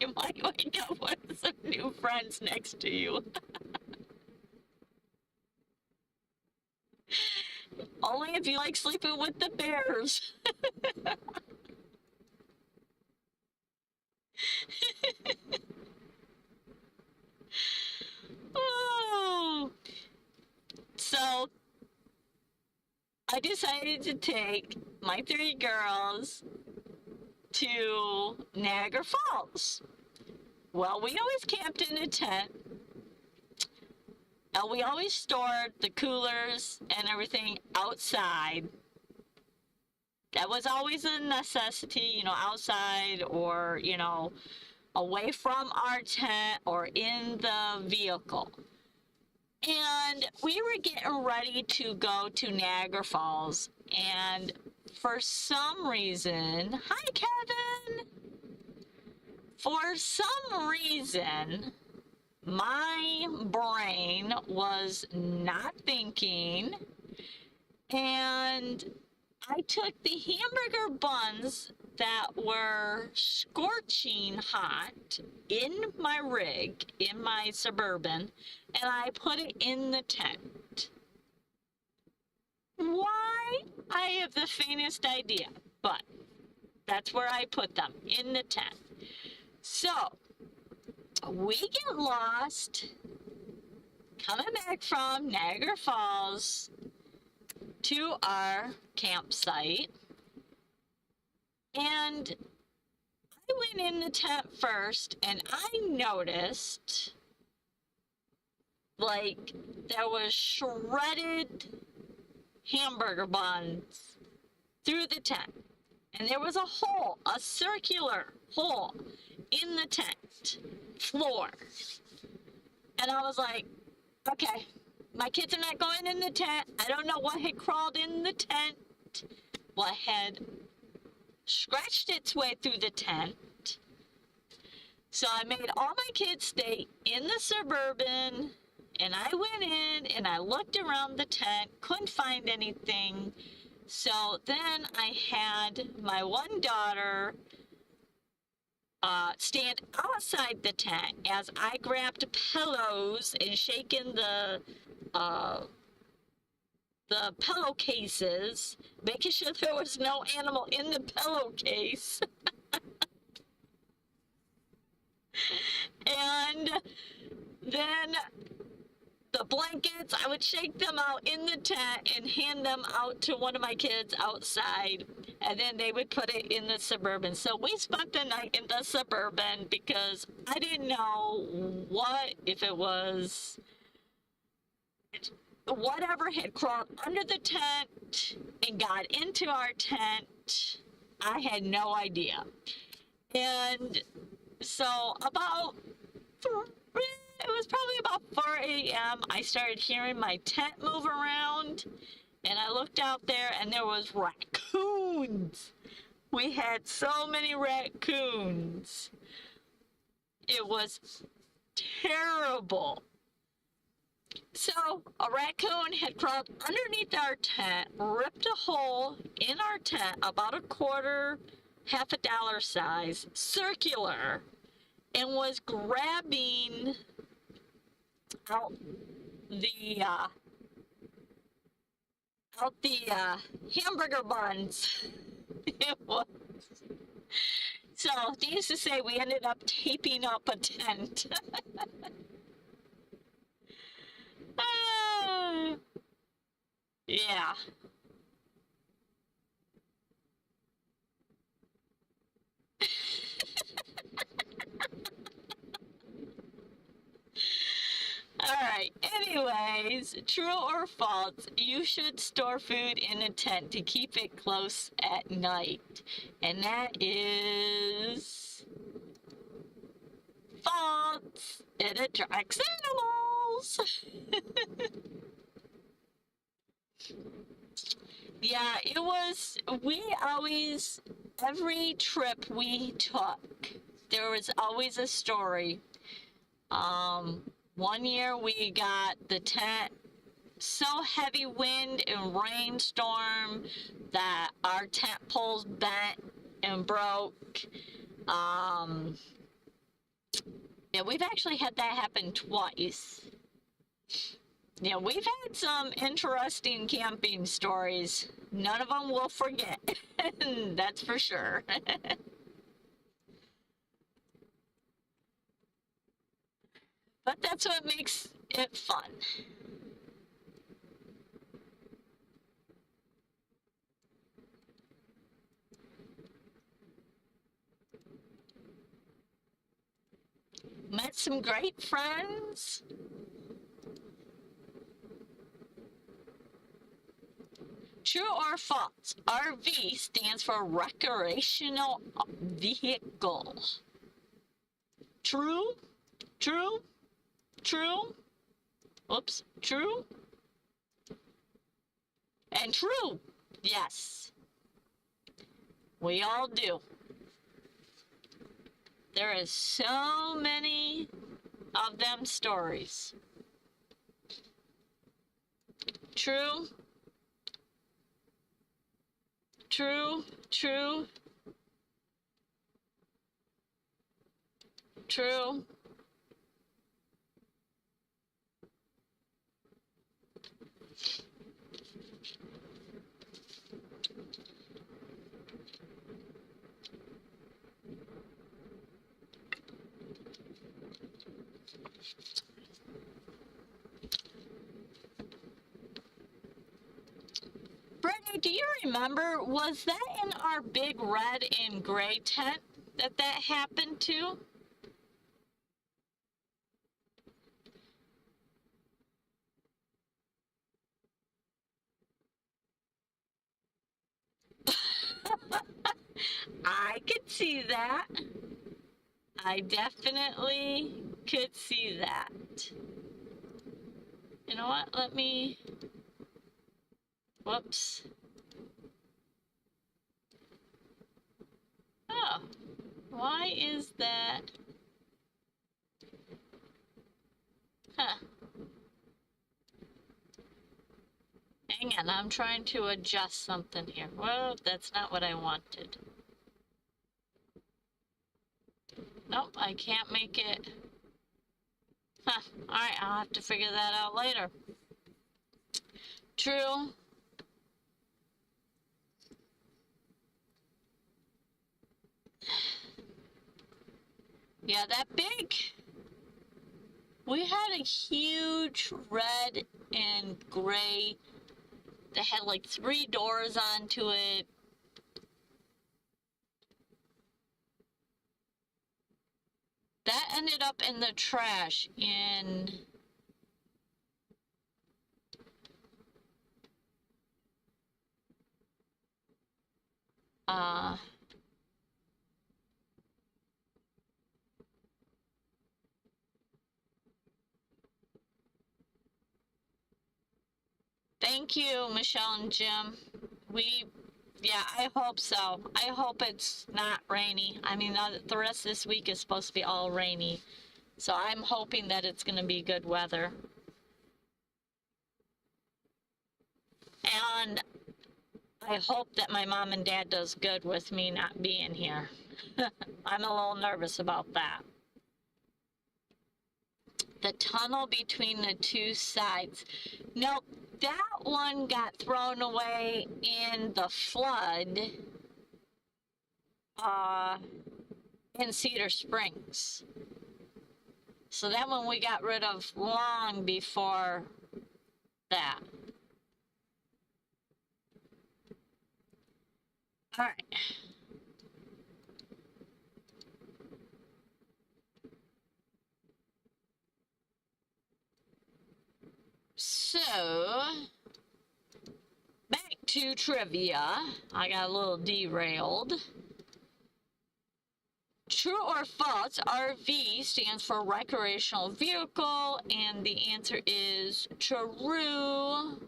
You might wake up with some new friends next to you. Only if you like sleeping with the bears. Oh. So, I decided to take my 3 girls to Niagara Falls. Well, we always camped in a tent. And we always stored the coolers and everything outside. That was always a necessity, you know, outside or, you know, away from our tent or in the vehicle. And we were getting ready to go to Niagara Falls. And for some reason, hi, Kevin! For some reason, my brain was not thinking, and I took the hamburger buns that were scorching hot in my rig, in my Suburban, and I put it in the tent. Why? I have the faintest idea, but that's where I put them, in the tent. So, we get lost coming back from Niagara Falls to our campsite, and I went in the tent first, and I noticed like there was shredded hamburger buns through the tent, and there was a hole, a circular hole in the tent floor. And I was like, okay, my kids are not going in the tent. I don't know what had crawled in the tent, what had scratched its way through the tent. So I made all my kids stay in the Suburban, and I went in and I looked around the tent, couldn't find anything. So then I had my one daughter stand outside the tent as I grabbed pillows and shaking the pillowcases, making sure there was no animal in the pillowcase. And then the blankets, I would shake them out in the tent and hand them out to one of my kids outside, and then they would put it in the Suburban. So we spent the night in the Suburban because I didn't know if it was whatever had crawled under the tent and got into our tent. I had no idea. And so it was probably about 4 a.m. I started hearing my tent move around, and I looked out there, and there was raccoons. We had so many raccoons. It was terrible. So a raccoon had crawled underneath our tent, ripped a hole in our tent about a quarter, half a dollar size, circular, and was grabbing out the hamburger buns. It was. So, needless to say, we ended up taping up a tent. Yeah. Alright, anyways, true or false, you should store food in a tent to keep it close at night. And that is false. It attracts animals. Yeah, it was, we always, every trip we took, there was always a story. One year we got the tent so heavy wind and rainstorm that our tent poles bent and broke. Yeah, we've actually had that happen twice. Yeah, we've had some interesting camping stories. None of them we'll forget. That's for sure. But that's what makes it fun. Met some great friends. True or false? RV stands for recreational vehicle. True? True? True? Oops. True? And true. Yes. We all do. There is so many of them stories. True? True? True? True? Brittany, do you remember, was that in our big red and gray tent that happened to? I could see that. I definitely could see that. You know what? Let me... Whoops. Oh. Why is that? Huh. Hang on, I'm trying to adjust something here. Well, that's not what I wanted. Nope, I can't make it. Huh. Alright, I'll have to figure that out later. True. Yeah, that big. We had a huge red and gray that had like 3 doors onto it. That ended up in the trash in... Thank you, Michelle and Jim. Yeah, I hope so. I hope it's not rainy. I mean, the rest of this week is supposed to be all rainy. So I'm hoping that it's going to be good weather. And I hope that my mom and dad does good with me not being here. I'm a little nervous about that. The tunnel between the two sides. Nope, that one got thrown away in the flood in Cedar Springs. So that one we got rid of long before that. All right. So, back to trivia. I got a little derailed. True or false, RV stands for recreational vehicle, and the answer is true.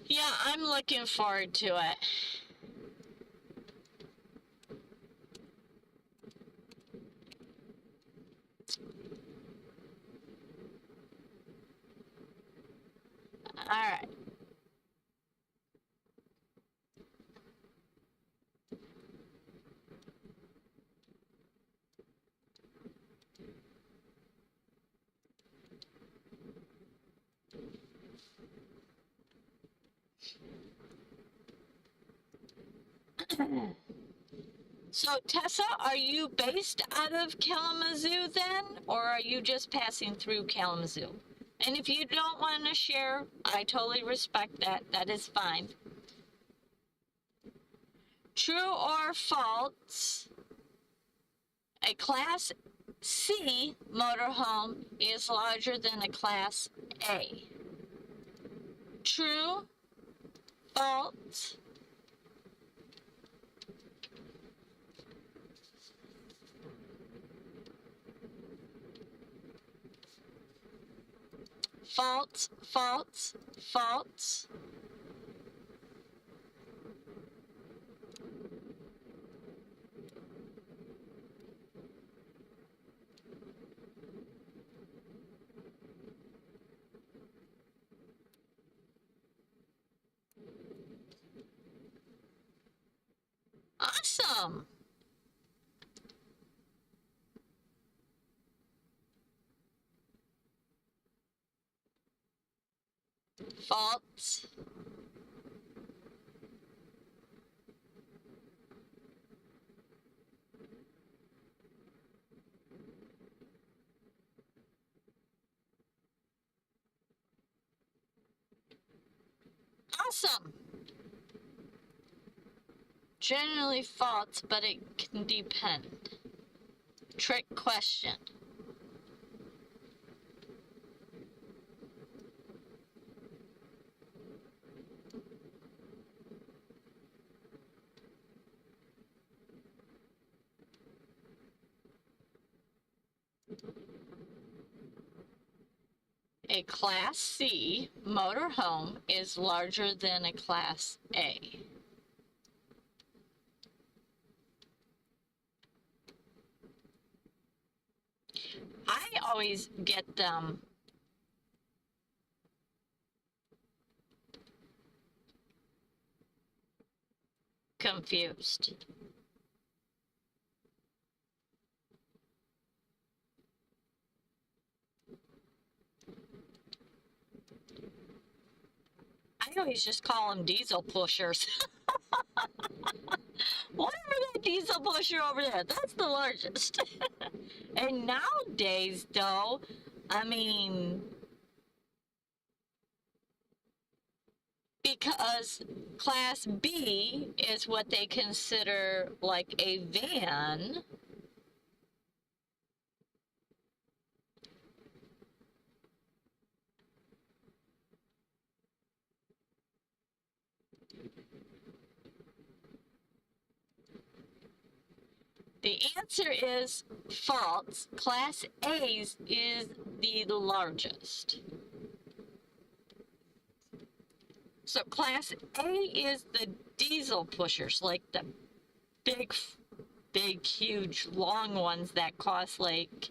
Yeah, I'm looking forward to it. All right. So, Tessa, are you based out of Kalamazoo then, or are you just passing through Kalamazoo? And if you don't want to share, I totally respect that. That is fine. True or false, a Class C motorhome is larger than a Class A? True, false, false, false, false. Awesome. False. Awesome. Generally false, but it can depend. Trick question. A Class C motorhome is larger than a Class A. I always get them confused. I always just call them diesel pushers. Whatever that diesel pusher over there, that's the largest. And nowadays, though, I mean, because Class B is what they consider like a van. The answer is false. Class A's is the largest. So Class A is the diesel pushers, like the big, huge, long ones that cost like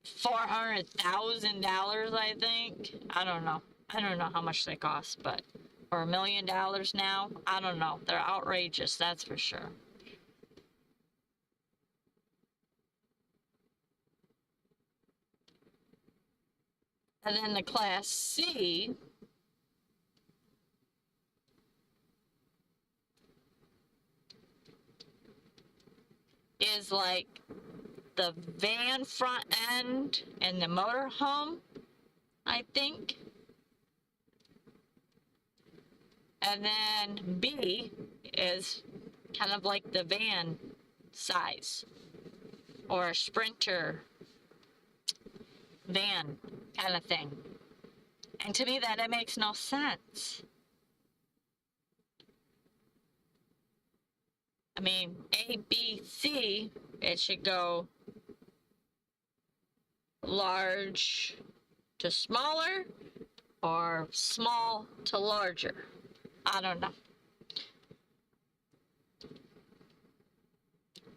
$400,000, I think. I don't know. I don't know how much they cost, but or $1 million now. I don't know. They're outrageous, that's for sure. And then the Class C is like the van front end and the motorhome, I think. And then B is kind of like the van size or a Sprinter van kind of thing. And to me, that makes no sense. I mean, A, B, C, it should go large to smaller or small to larger. I don't know.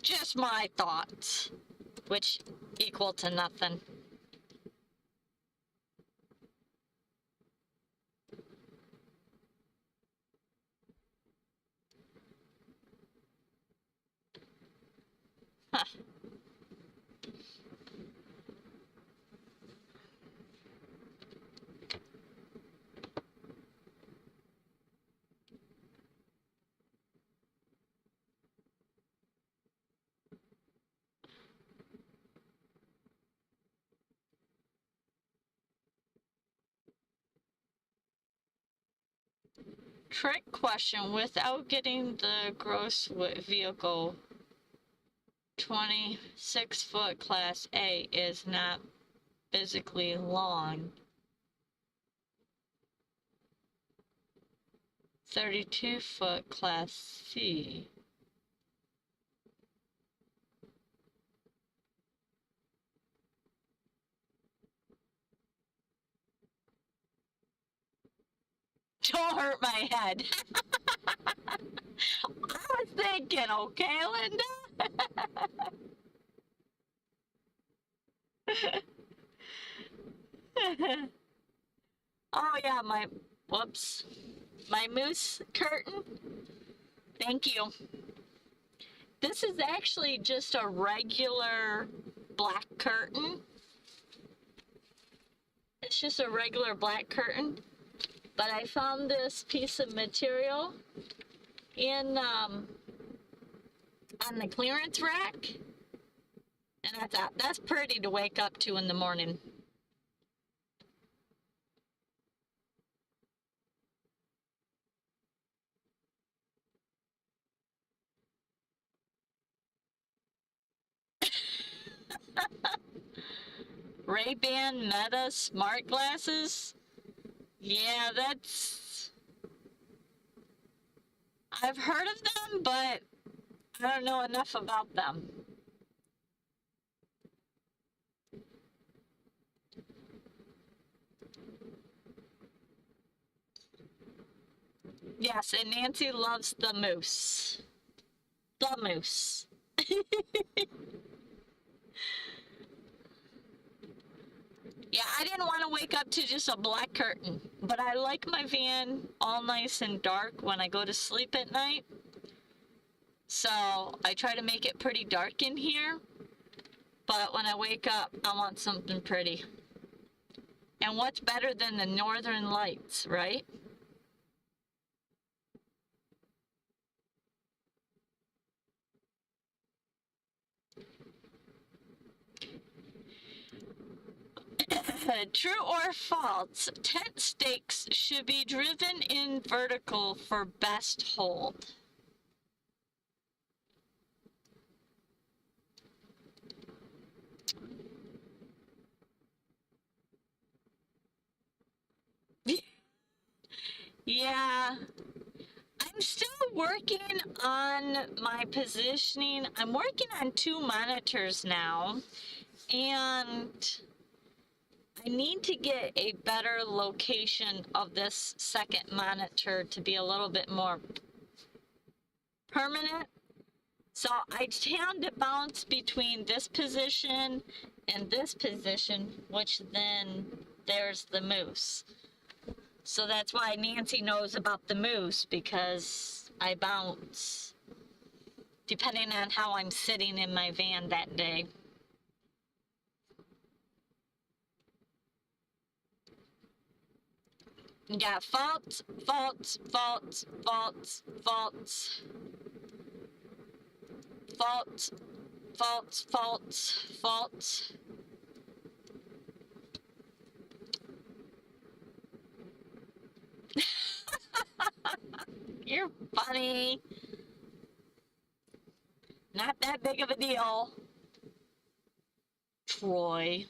Just my thoughts, which equal to nothing. Huh. Trick question. Without getting the gross vehicle, 26-foot Class A is not physically long. 32-foot Class C. Don't hurt my head. I was thinking, okay, Linda? Oh yeah, whoops, my moose curtain. Thank you. This is actually just a regular black curtain. It's just a regular black curtain, but I found this piece of material in on the clearance rack, and I thought that's pretty to wake up to in the morning. Ray-Ban Meta smart glasses. Yeah, I've heard of them, but I don't know enough about them. Yes, and Nancy loves the moose. The moose. Yeah, I didn't want to wake up to just a black curtain, but I like my van all nice and dark when I go to sleep at night. So I try to make it pretty dark in here, but when I wake up, I want something pretty. And what's better than the northern lights, right? True or false? Tent stakes should be driven in vertical for best hold. Yeah, I'm still working on my positioning. I'm working on 2 monitors now, and I need to get a better location of this second monitor to be a little bit more permanent. So I tend to bounce between this position and this position, which then there's the moose. So that's why Nancy knows about the moose, because I bounce depending on how I'm sitting in my van that day. You got faults, faults, faults, faults, faults, faults, faults, faults, faults. You're funny. Not that big of a deal, Troy.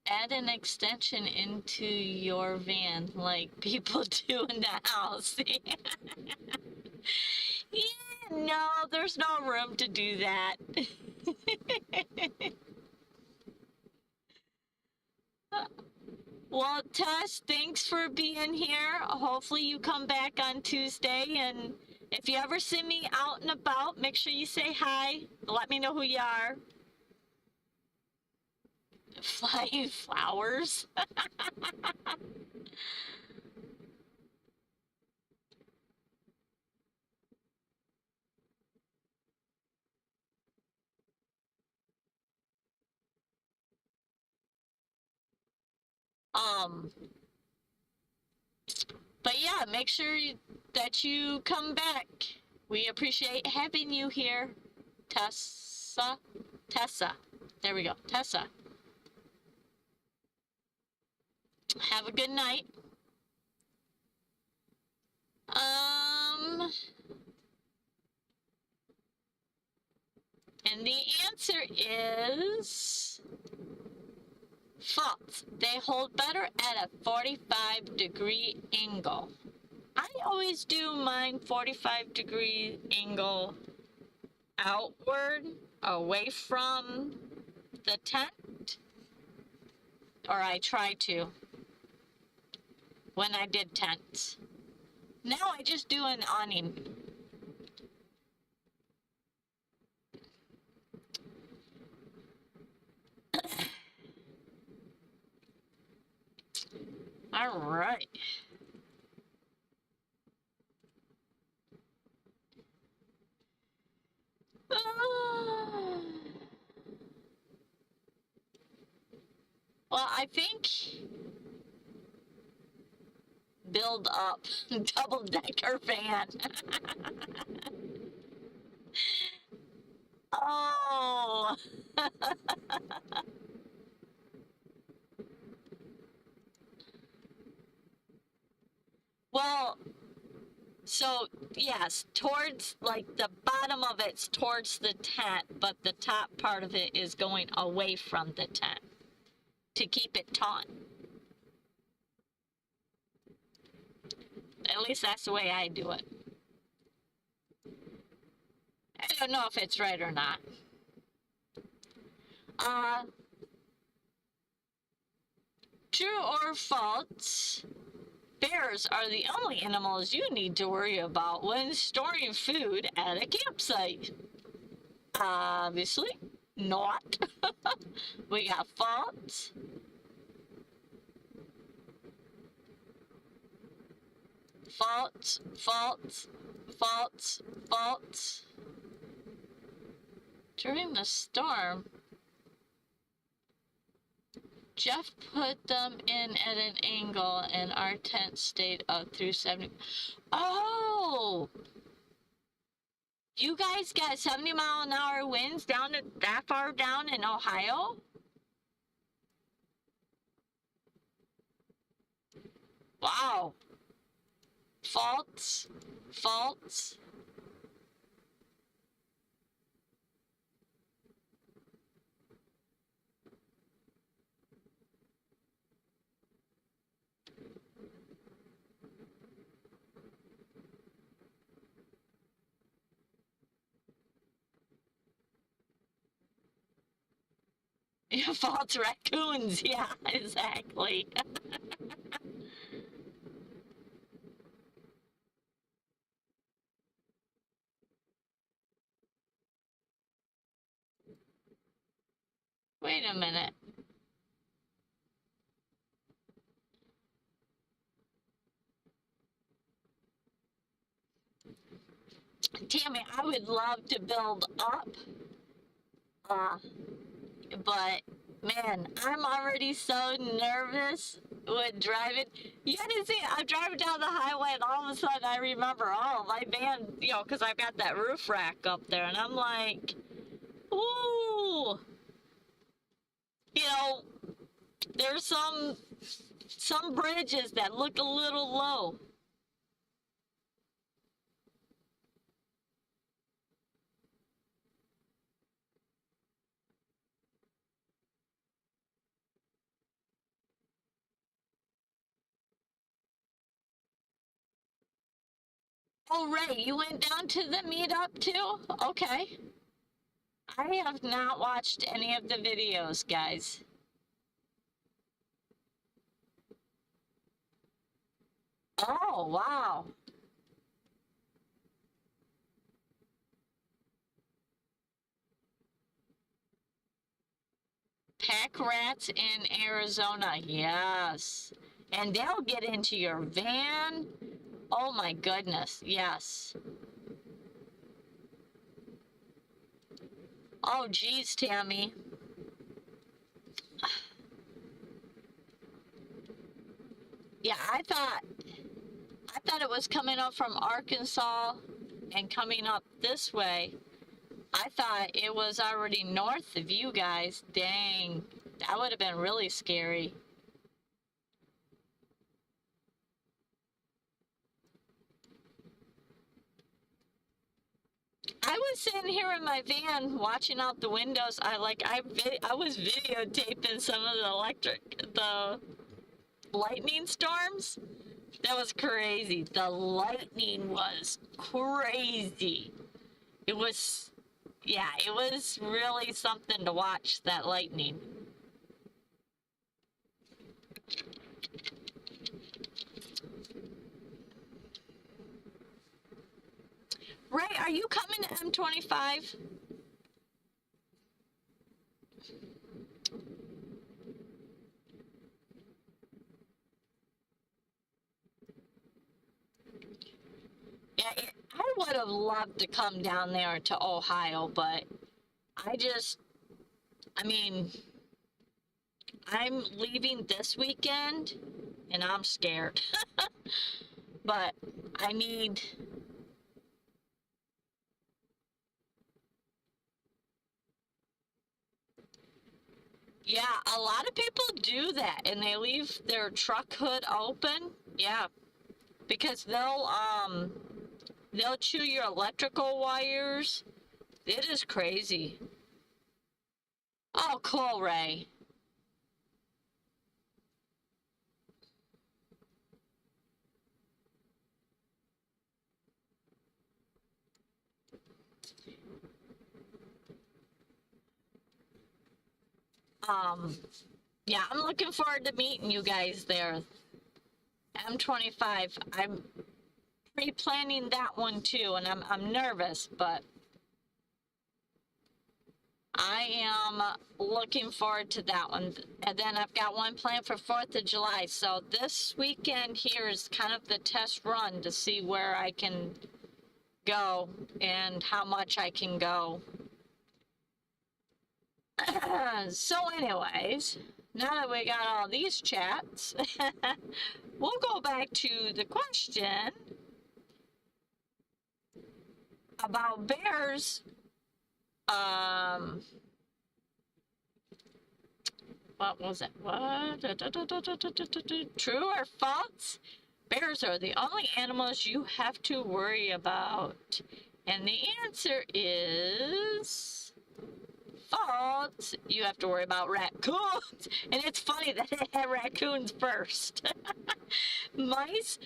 Add an extension into your van like people do in the house. Yeah, no, there's no room to do that. Well, Tess, thanks for being here. Hopefully you come back on Tuesday, and if you ever see me out and about, make sure you say hi. Let me know who you are. Flying flowers. But yeah, make sure that you come back. We appreciate having you here, Tessa. Tessa. There we go, Tessa. Have a good night. And the answer is false. They hold better at a 45-degree angle. I always do mine 45-degree angle outward, away from the tent. Or I try to when I did tents. Now I just do an awning. All right. Well, I think build up double-decker van. Oh. Well, so yes, towards, like, the bottom of it's towards the tent, but the top part of it is going away from the tent to keep it taut. At least that's the way I do it. I don't know if it's right or not. True or false? Bears are the only animals you need to worry about when storing food at a campsite. Obviously not. We got false. False, false, false, false. During the storm, Jeff put them in at an angle and our tent stayed up through 70. Oh! You guys got 70-mile-an-hour winds down to that far down in Ohio? Wow. False. False. False raccoons, yeah, exactly. Wait a minute. Tammy, I would love to build up, uh, but man, I'm already so nervous with driving. You gotta see, I'm driving down the highway and all of a sudden I remember, oh, my van, because I've got that roof rack up there, and I'm like, ooh, you know, there's some bridges that look a little low. Oh, Ray, you went down to the meetup too? Okay. I have not watched any of the videos, guys. Oh, wow. Pack rats in Arizona, yes. And they'll get into your van. Oh my goodness, yes. Oh geez, Tammy. Yeah, I thought it was coming up from Arkansas and coming up this way. I thought it was already north of you guys. Dang, that would have been really scary. I was sitting here in my van watching out the windows. I was videotaping some of the lightning storms. That was crazy. The lightning was crazy. It was, yeah, it was really something to watch, that lightning. Ray, are you coming to M25? Yeah, I would have loved to come down there to Ohio, but I just, I mean, I'm leaving this weekend and I'm scared. But I need, yeah, a lot of people do that and they leave their truck hood open. Yeah, because they'll chew your electrical wires. It is crazy. Oh, cool, Ray. Um, yeah, I'm looking forward to meeting you guys there. M25. I'm pre-planning that one too, and I'm nervous, but I am looking forward to that one. And then I've got one planned for 4th of July. So this weekend here is kind of the test run to see where I can go and how much I can go. So anyways, now that we got all these chats, we'll go back to the question about bears. What was it? What? True or false? Bears are the only animals you have to worry about. And the answer is false. You have to worry about raccoons. And it's funny that they had raccoons first. Mice,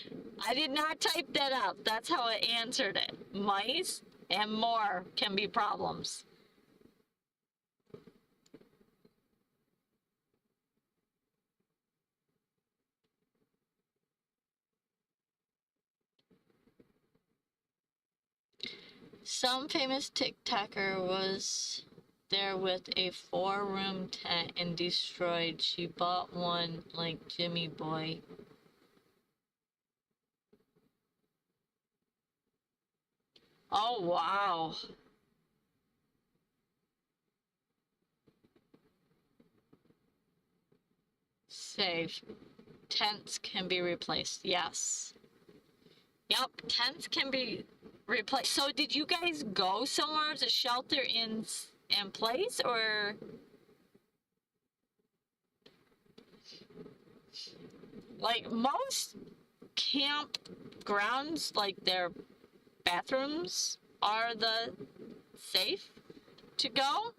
I did not type that out. That's how it answered it. Mice and more can be problems. Some famous TikToker was there with a 4-room tent and destroyed. She bought one like Jimmy Boy. Oh, wow. Save. Tents can be replaced. Yes. Yep, tents can be replaced. So did you guys go somewhere to shelter in place, or? Like most campgrounds, like their bathrooms are the safe to go,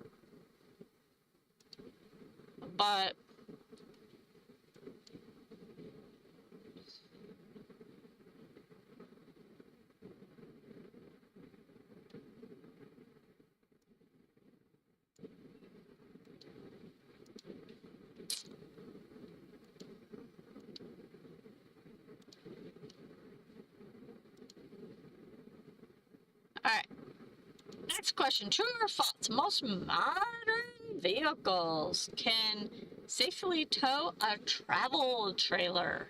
but all right. Next question: true or false? Most modern vehicles can safely tow a travel trailer.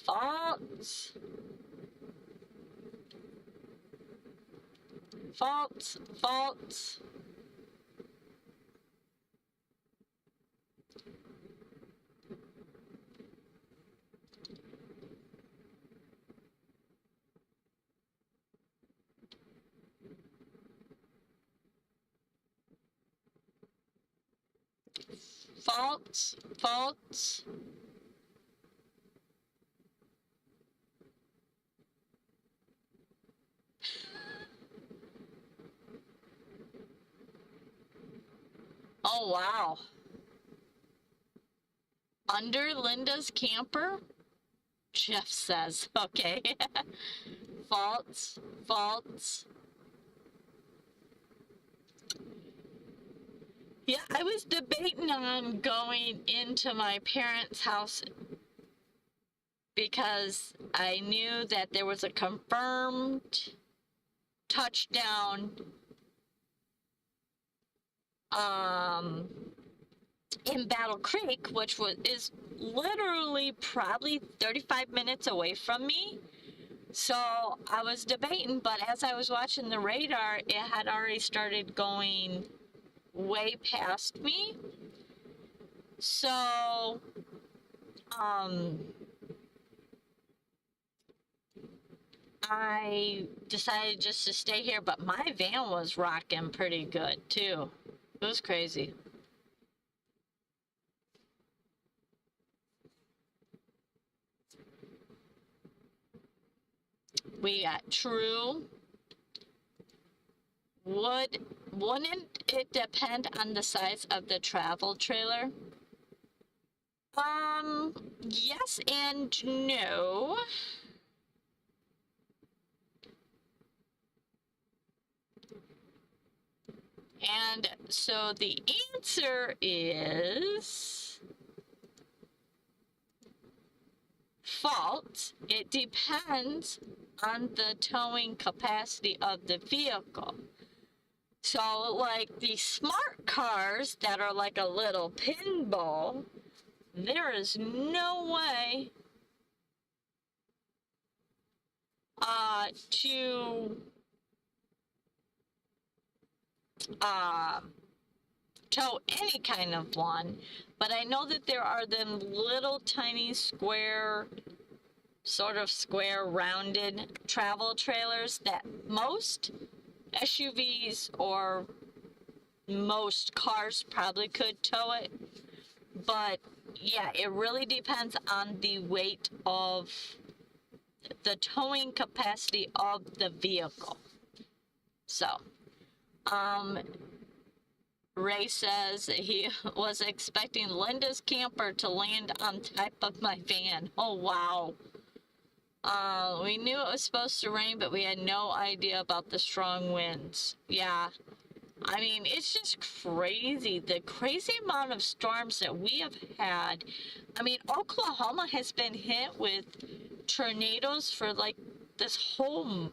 False. False. False. False. False. Oh, wow. Under Linda's camper? Jeff says, okay. False. False. Yeah, I was debating on going into my parents' house because I knew that there was a confirmed touchdown in Battle Creek, which is literally probably 35 minutes away from me. So I was debating, but as I was watching the radar, it had already started going way past me. So I decided just to stay here, but my van was rocking pretty good too. It was crazy. We got true. Wouldn't it depend on the size of the travel trailer? Yes and no. And so the answer is false. It depends on the towing capacity of the vehicle. So like the smart cars that are like a little pinball, there is no way to tow any kind of one, but I know that there are them little tiny square, sort of square rounded travel trailers that most SUVs or most cars probably could tow it. But yeah, it really depends on the weight of the towing capacity of the vehicle. So Ray says he was expecting Linda's camper to land on top of my van. Oh, wow. We knew it was supposed to rain, but we had no idea about the strong winds. Yeah. I mean, it's just crazy. The crazy amount of storms that we have had. I mean, Oklahoma has been hit with tornadoes for like this whole,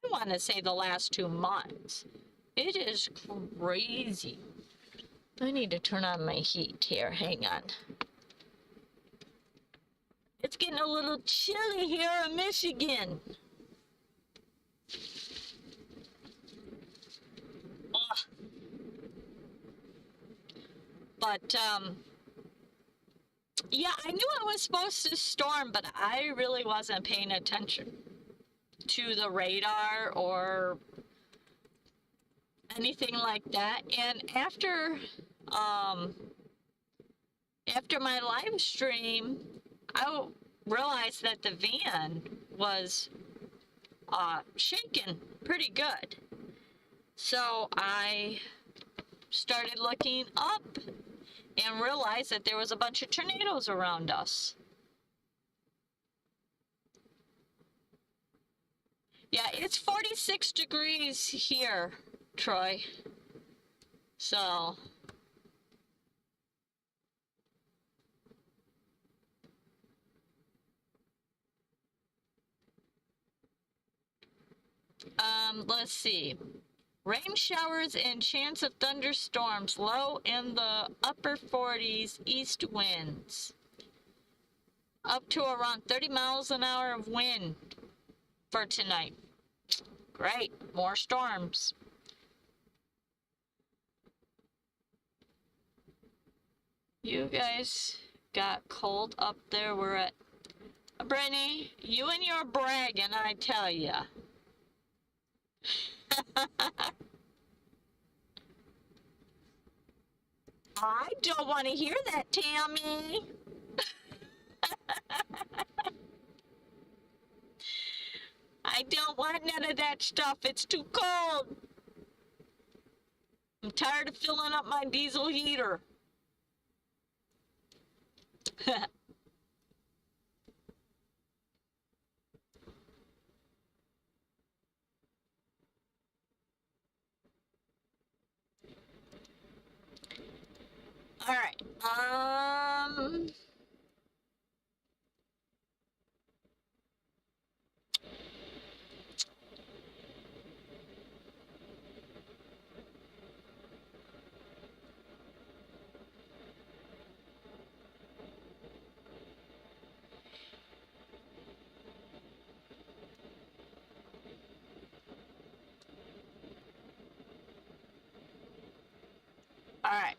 I want to say the last 2 months. It is crazy. I need to turn on my heat here. Hang on. It's getting a little chilly here in Michigan. Ugh. But, yeah, I knew it was supposed to storm, but I really wasn't paying attention to the radar or anything like that. And after my live stream, I realized that the van was shaking pretty good. So I started looking up and realized that there was a bunch of tornadoes around us. Yeah, it's 46 degrees here, Troy. So let's see. Rain showers and chance of thunderstorms, low in the upper 40s, east winds. Up to around 30 miles an hour of wind for tonight. Great, more storms. You guys got cold up there. We're at Brittany, you and your bragging, I tell ya. I don't want to hear that, Tammy. I don't want none of that stuff. It's too cold. I'm tired of filling up my diesel heater. All right. All right.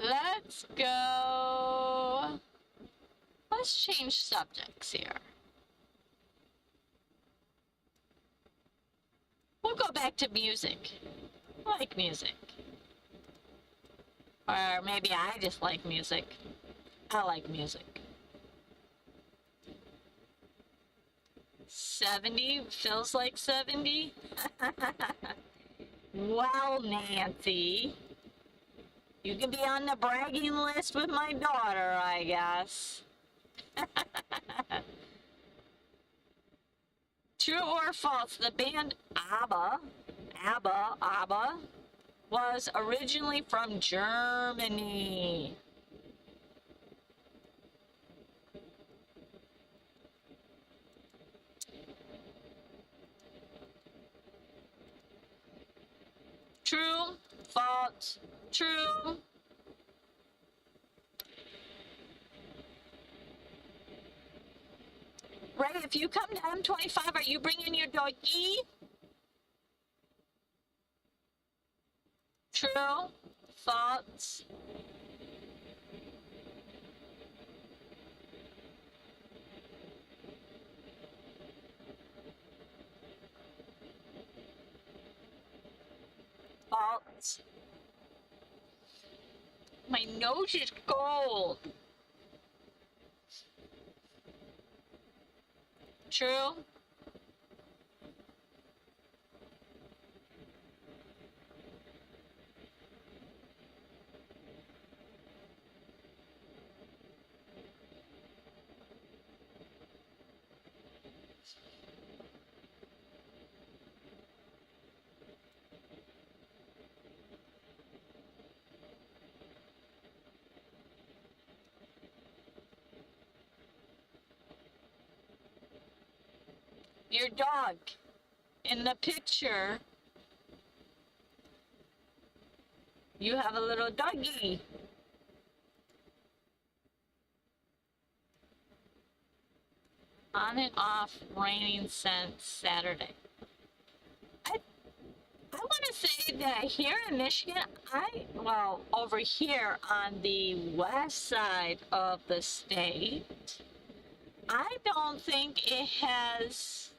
Let's go. Let's change subjects here. We'll go back to music. I like music. Or maybe I just like music. I like music. 70 feels like 70. Well, Nancy, you can be on the bragging list with my daughter, I guess. True or false, the band ABBA, was originally from Germany. True, false, true. Ray, if you come to M25, are you bringing your doggy? True, false. False. My nose is cold. True. Your dog. In the picture, you have a little doggy. On and off raining since Saturday. I want to say that here in Michigan, well, over here on the west side of the state, I don't think it has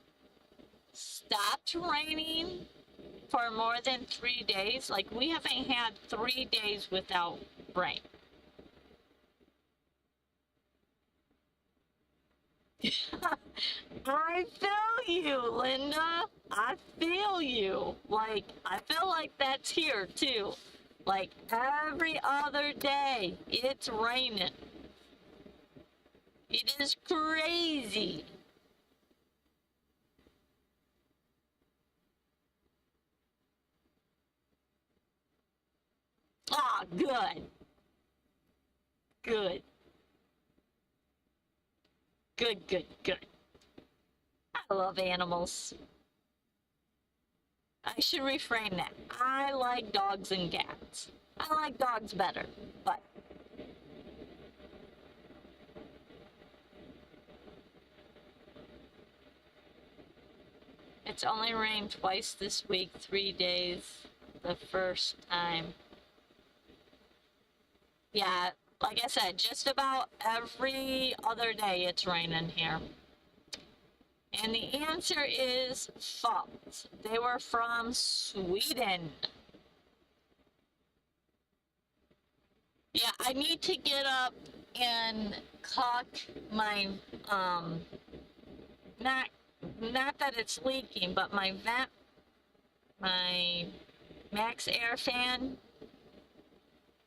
stopped raining for more than 3 days. Like, we haven't had 3 days without rain. I feel you, Linda. I feel you. Like, I feel like that's here too. Like, every other day, it's raining. It is crazy. Ah, good. Good. Good, good, good. I love animals. I should reframe that. I like dogs and cats. I like dogs better, but it's only rained twice this week, 3 days the first time. Yeah, like I said, just about every other day it's raining here. And the answer is false. They were from Sweden. Yeah, I need to get up and caulk my, not, not that it's leaking, but my my Max Air fan,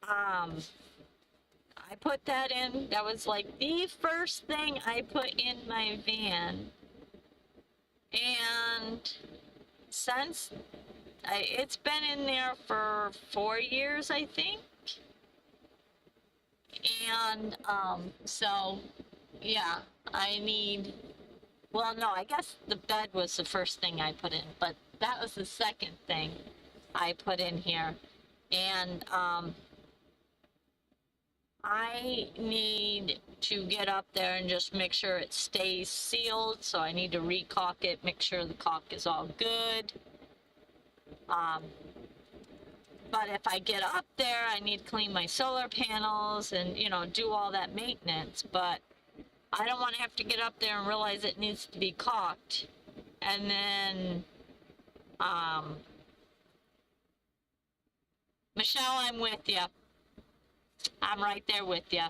I put that in. That was like the first thing I put in my van. And since it's been in there for 4 years, I think. And so yeah, I need, well, no, I guess the bed was the first thing I put in, but that was the second thing I put in here. And I need to get up there and just make sure it stays sealed, so I need to re-caulk it, make sure the caulk is all good. But if I get up there, I need to clean my solar panels and, you know, do all that maintenance. But I don't want to have to get up there and realize it needs to be caulked. And then, Michelle, I'm with you. I'm right there with you.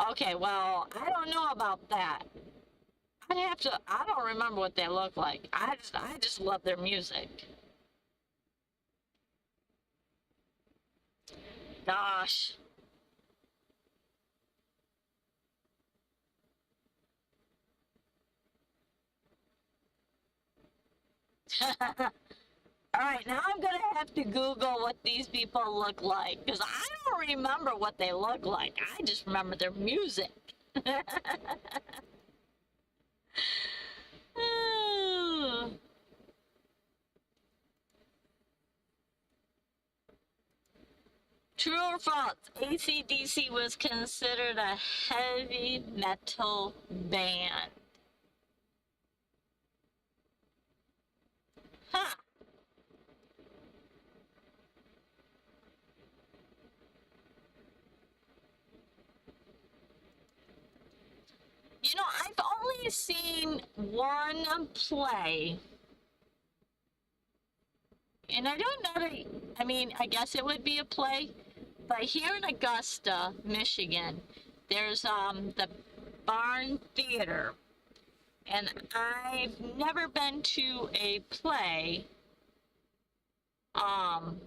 Okay, well, I don't know about that. I don't remember what they look like. I just love their music. Gosh. All right, now I'm gonna have to Google what these people look like, because I don't remember what they look like. I just remember their music. True or false? AC/DC was considered a heavy metal band. Huh. You know, I've only seen one play. And I don't know that, I mean, I guess it would be a play. But here in Augusta, Michigan, there's the Barn Theater. And I've never been to a play. Um,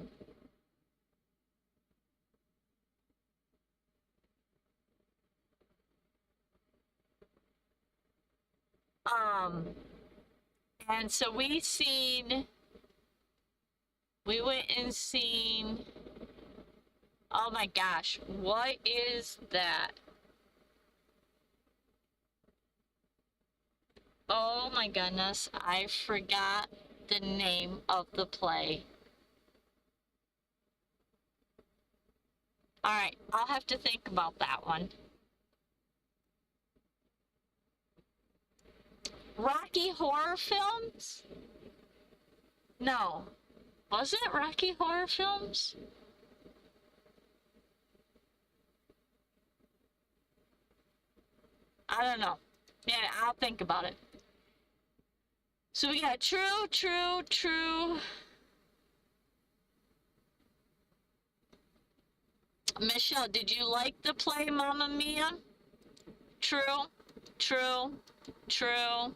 and so we went and seen, oh my gosh, what is that? Oh my goodness, I forgot the name of the play. Alright, I'll have to think about that one. Rocky Horror Films? No. Was it Rocky Horror Films? I don't know. Yeah, I'll think about it. So we got true, true, true. Michelle, did you like the play Mamma Mia? True, true, true.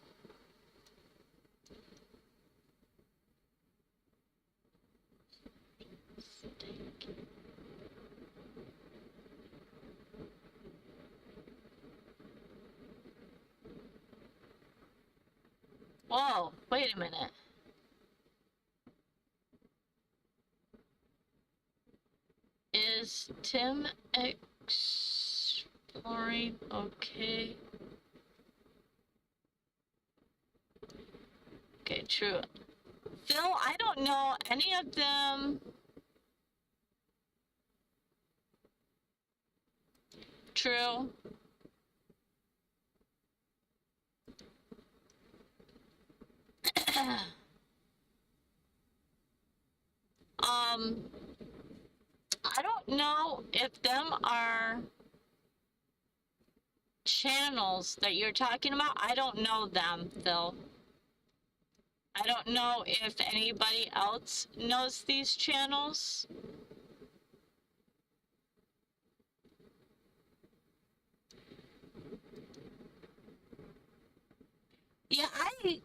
Whoa, wait a minute. Is Tim exploring okay? Okay, true. Phil, I don't know any of them. True. I don't know if them are channels that you're talking about. I don't know them, Phil. I don't know if anybody else knows these channels. Yeah, I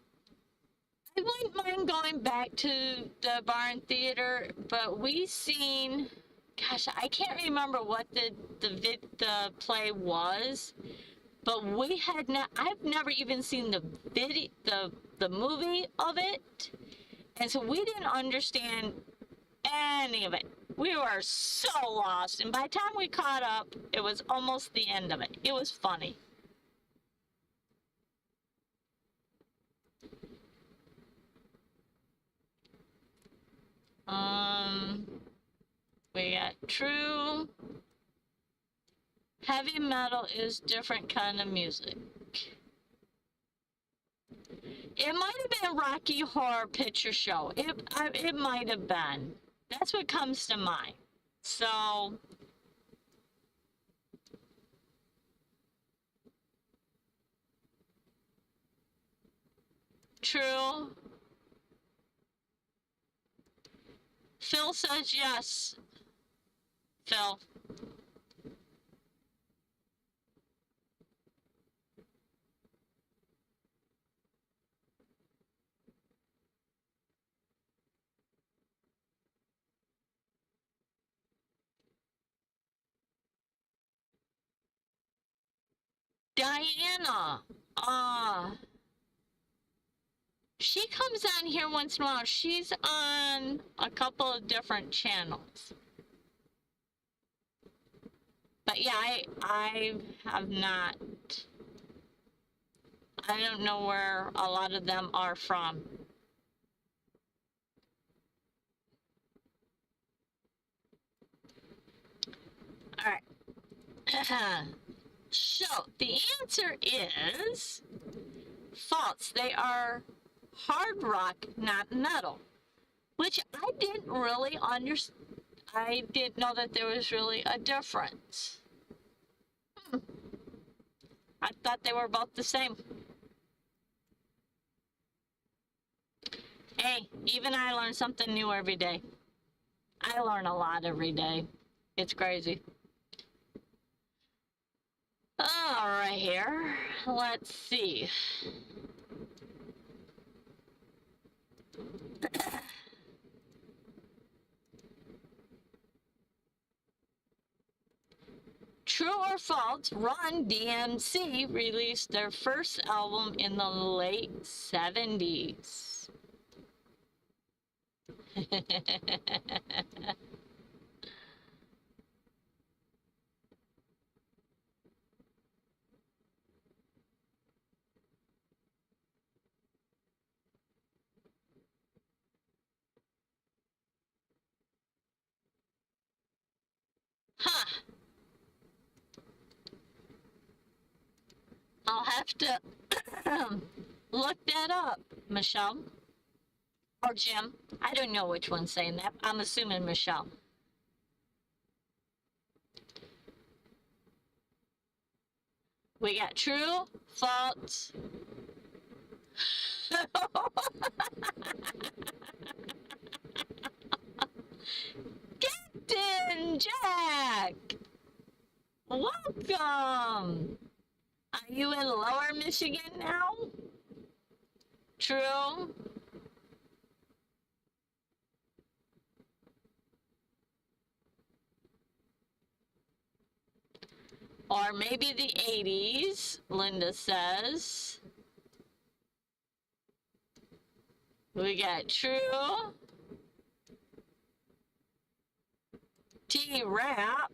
wouldn't mind going back to the barn theater, but we seen, gosh, I can't remember what the play was, but we had not. I've never even seen the video, the movie of it, and so we didn't understand any of it. We were so lost, and by the time we caught up, it was almost the end of it. It was funny. We got true. Heavy metal is different kind of music. It might have been Rocky Horror Picture Show. It might have been. That's what comes to mind. So, true. Phil says yes. Phil. Diana. She comes on here once in a while. She's on a couple of different channels. But yeah, I have not. I don't know where a lot of them are from. All right. So the answer is false. They are hard rock, not metal, which I didn't really understand. I didn't know that there was really a difference. I thought they were both the same. Hey, even I learn something new every day. I learn a lot every day. It's crazy. All right, here. Let's see. True or false, Run DMC released their first album in the late 70s. I'll have to look that up, Michelle. Or Jim. I don't know which one's saying that. I'm assuming Michelle. We got true, false. Captain Jack! Welcome! Are you in Lower Michigan now? True. Or maybe the 80s, Linda says. We got true. T-Rap.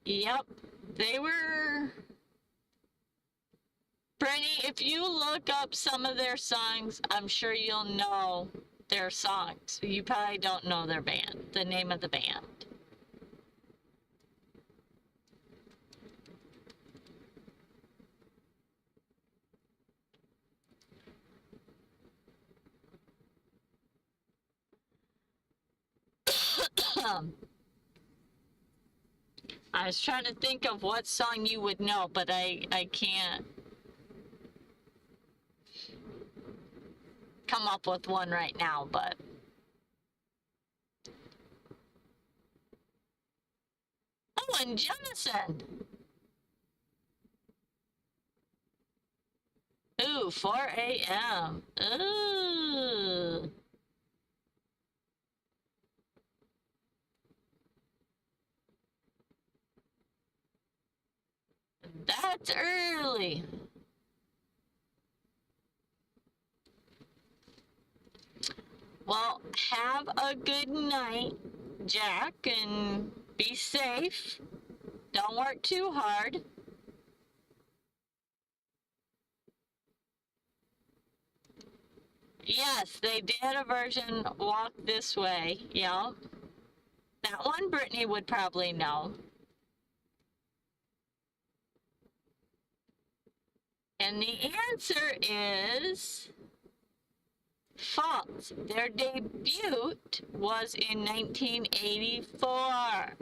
Yep, they were... Brittany, if you look up some of their songs, I'm sure you'll know their songs. You probably don't know their band, the name of the band. I was trying to think of what song you would know, but I can't come up with one right now, but... Oh, and Jemison! Ooh, 4 a.m. Ooh. That's early. Well, have a good night, Jack, and be safe. Don't work too hard. Yes, they did a version Walk This Way. Yeah. That one Brittany would probably know. And the answer is false. Their debut was in 1984.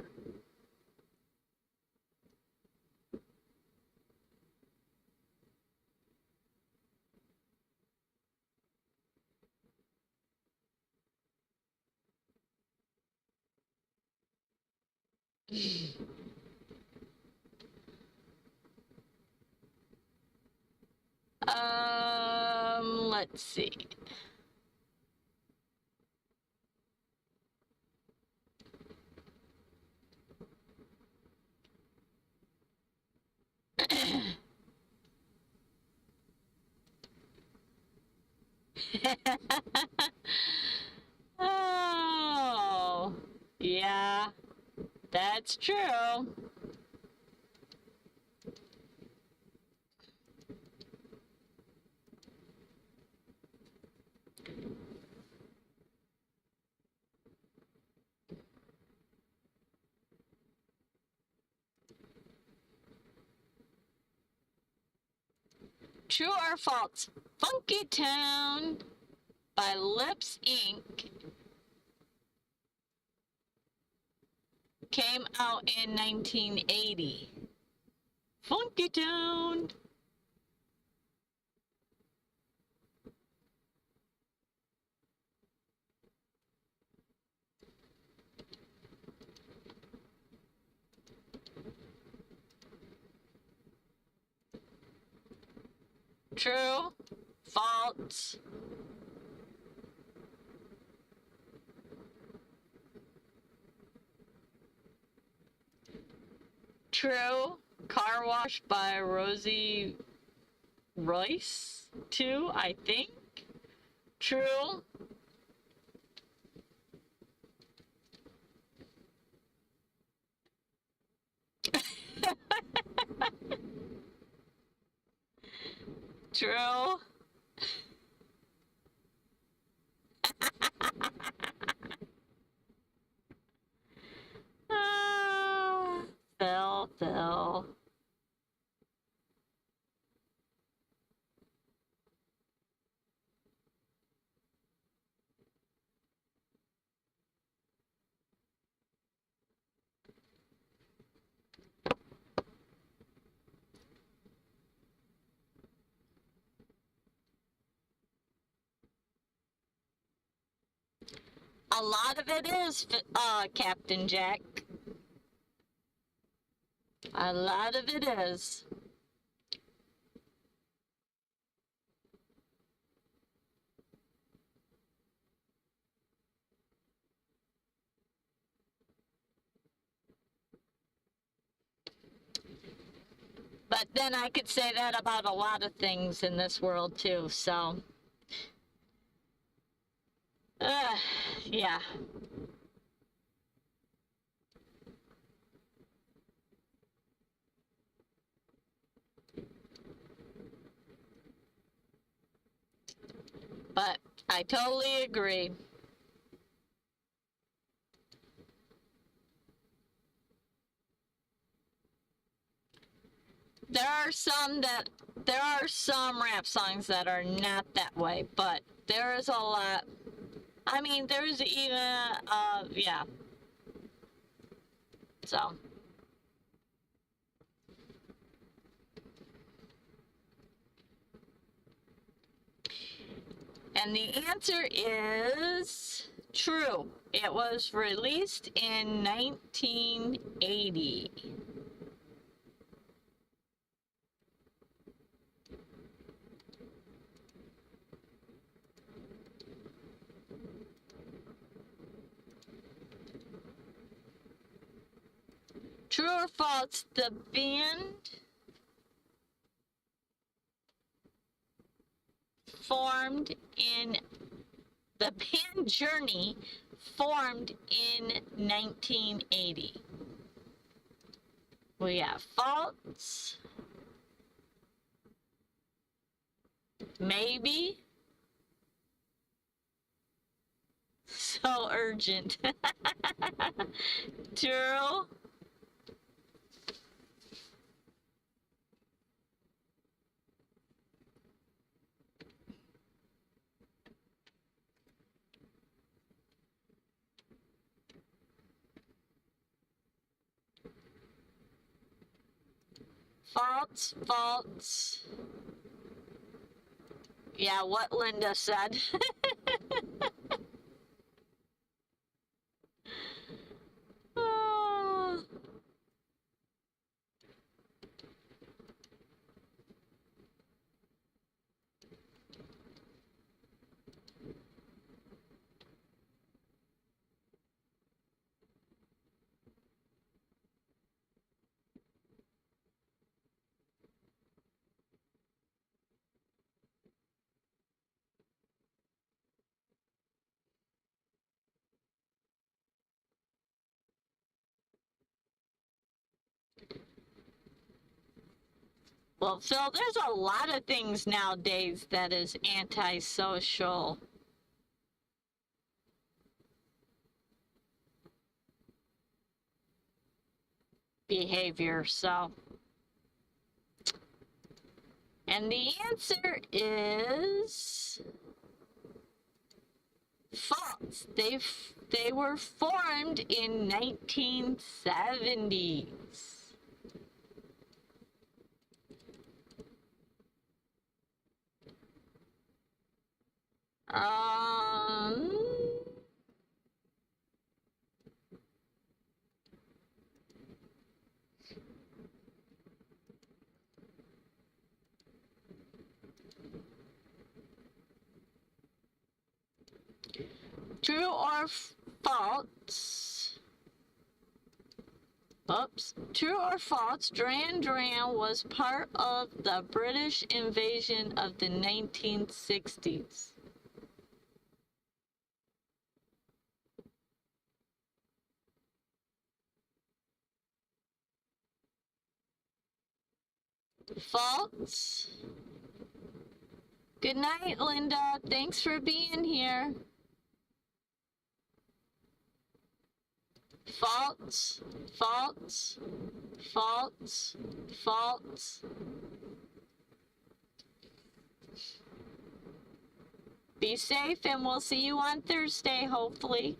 Let's see. Oh, yeah, that's true. True or false? Funky Town by Lips Inc. came out in 1980. Funky Town. True. False. True. Car Wash by Rosie Royce, too, I think. True. True. Phil. A lot of it is, Captain Jack. A lot of it is. But then I could say that about a lot of things in this world too, so. Yeah. But I totally agree. There are some rap songs that are not that way, but there is a lot. I mean, there's even, yeah. So. And the answer is true. It was released in 1980. True or false, the band Journey formed in 1980. We have false, maybe, so urgent. True. False, false. Yeah, what Linda said. Well, Phil, there's a lot of things nowadays that is antisocial behavior, so. And the answer is false. They were formed in 1970s. True or false? Oops. True or false, Duran Duran was part of the British invasion of the 1960s. False. Good night, Linda. Thanks for being here. False, false, false, false. Be safe, and we'll see you on Thursday, hopefully.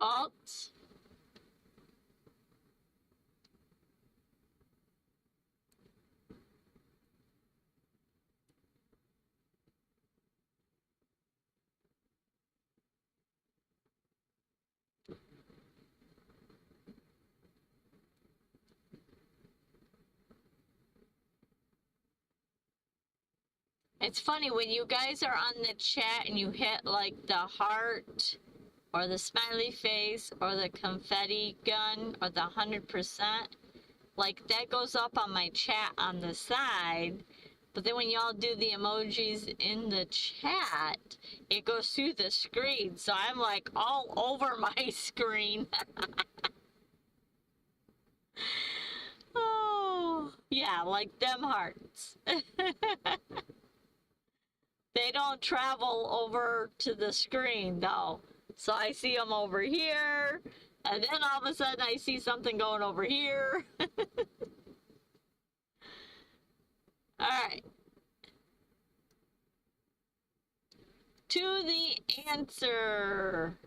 False. It's funny when you guys are on the chat and you hit like the heart or the smiley face or the confetti gun or the 100%, like that goes up on my chat on the side. But then when y'all do the emojis in the chat, it goes through the screen. So I'm like all over my screen. Oh, yeah, like them hearts. They don't travel over to the screen though. So I see them over here, and then all of a sudden I see something going over here. Alright. To the answer.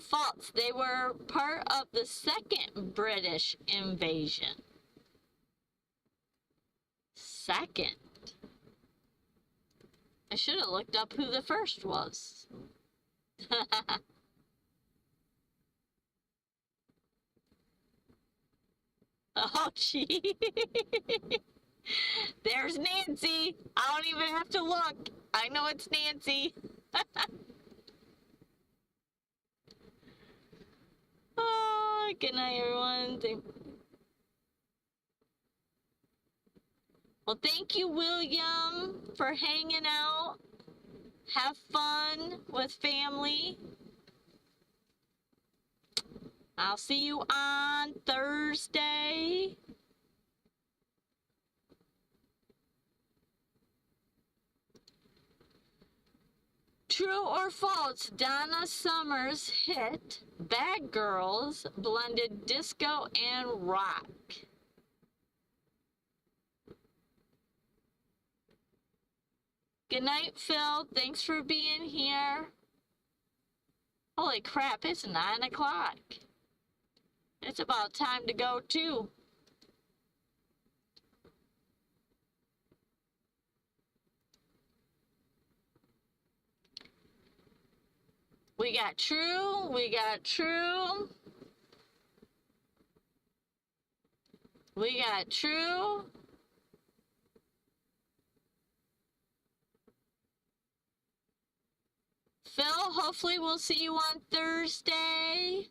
False. They were part of the second British invasion. Second. I should have looked up who the first was. Oh, gee. There's Nancy. I don't even have to look. I know it's Nancy. Oh, good night, everyone. Well, thank you, William, for hanging out. Have fun with family. I'll see you on Thursday. True or false, Donna Summer's hit Bad Girls blended disco and rock. Good night, Phil. Thanks for being here. Holy crap, it's 9 o'clock. It's about time to go too. We got true, we got true. We got true. Phil, hopefully we'll see you on Thursday.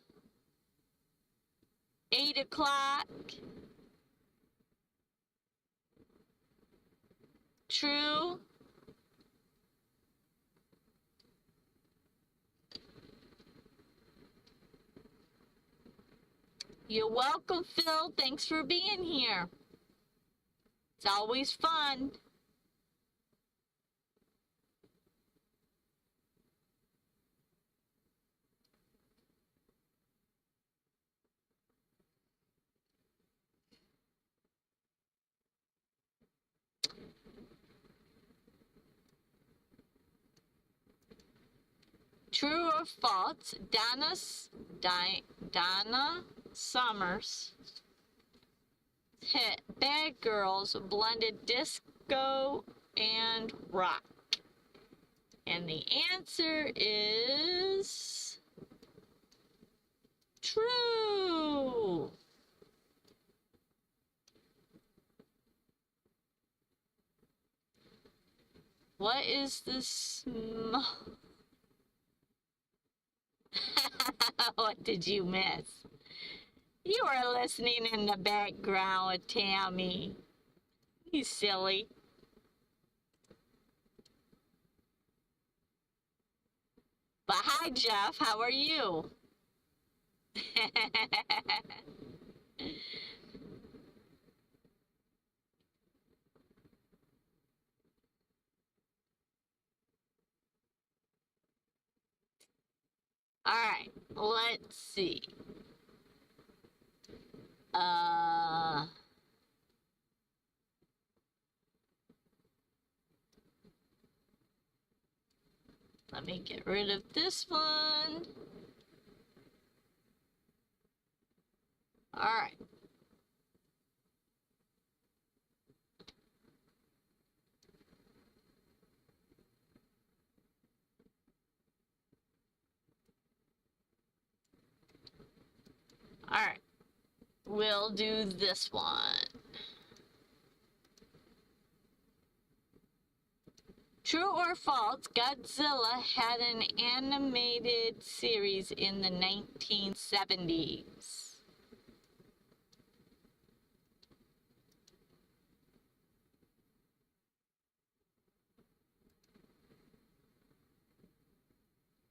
8 o'clock. True. You're welcome, Phil. Thanks for being here. It's always fun. True or false, Donna Summers hit Bad Girls blended disco and rock? And the answer is true. What is this? What did you miss? You were listening in the background with Tammy. You silly. But hi, Jeff. How are you? All right. Let's see. Let me get rid of this one. All right. All right. We'll do this one. True or false, Godzilla had an animated series in the 1970s.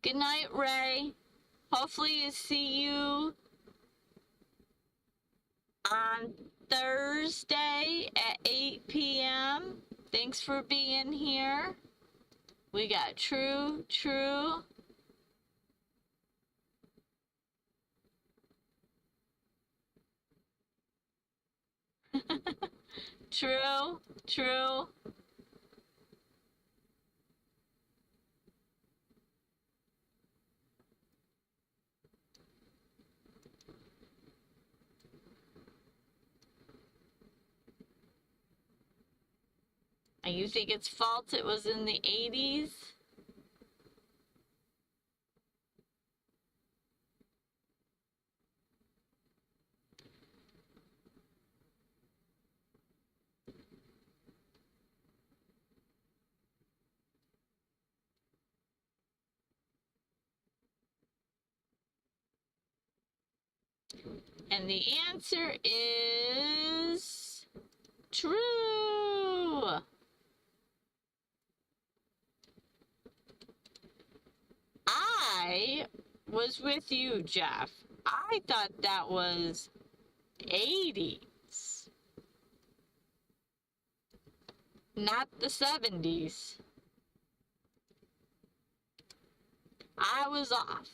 Good night, Ray. Hopefully, see you on Thursday at 8 p.m. Thanks for being here. We got true, true. True, true. And you think it's false it was in the 80s? And the answer is true. I was with you, Jeff. I thought that was 80s, not the 70s. I was off.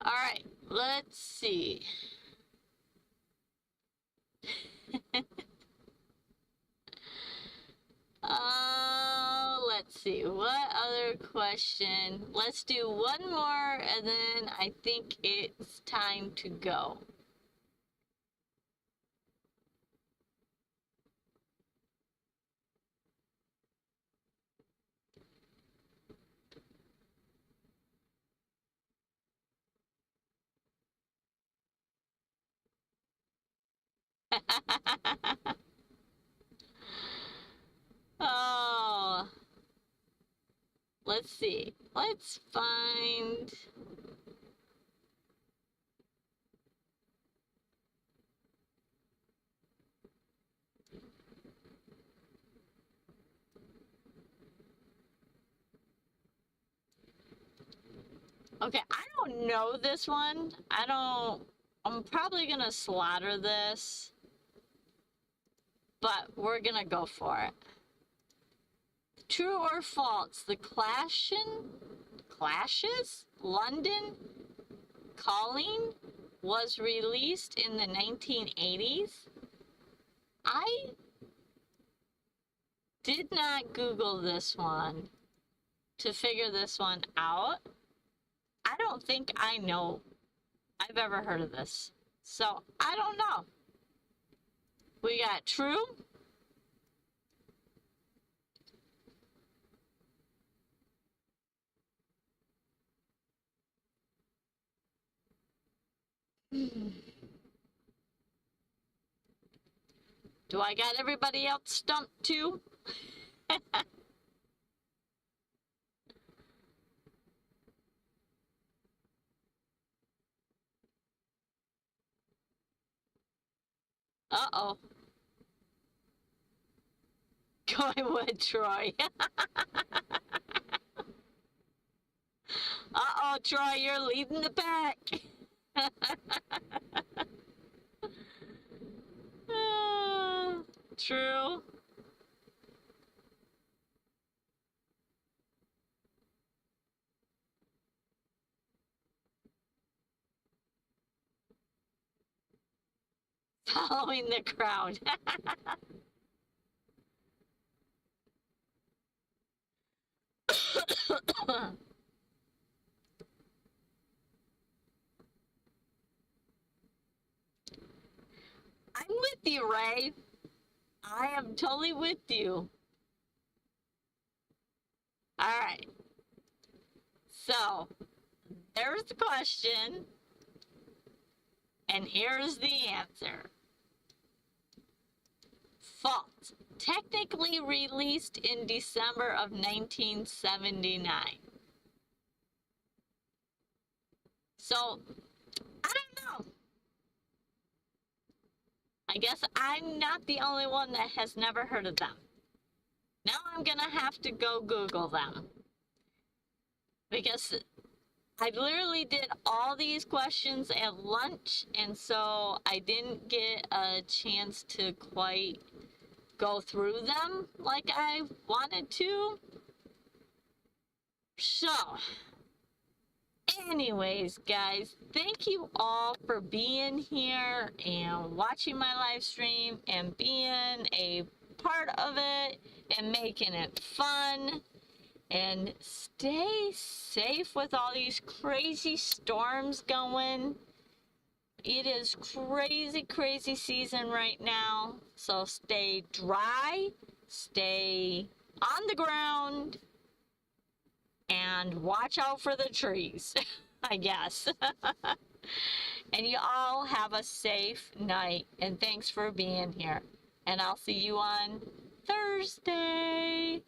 All right, let's see. Let's see. What other question? Let's do one more, and then I think it's time to go. Oh, let's see. Let's find. Okay, I don't know this one. I'm probably gonna slaughter this, but we're gonna go for it. True or false, the Clashes, London Calling was released in the 1980s. I did not Google this one to figure this one out. I don't think I know I've ever heard of this. So, I don't know. We got true. Do I got everybody else stumped too? Uh-oh. Going with Troy. Uh-oh, Troy, you're leading the pack. True. Following the crowd. I'm with you, Ray. I am totally with you. All right. So, there's the question, and here's the answer. False. Technically released in December of 1979. So, I don't know. I guess I'm not the only one that has never heard of them. Now I'm gonna have to go Google them. Because I literally did all these questions at lunch, and so I didn't get a chance to quite go through them like I wanted to. So, anyways, guys, thank you all for being here and watching my live stream and being a part of it and making it fun. And stay safe with all these crazy storms going. It is crazy, crazy season right now. So stay dry, stay on the ground, and watch out for the trees, I guess. And you all have a safe night, and thanks for being here. And I'll see you on Thursday.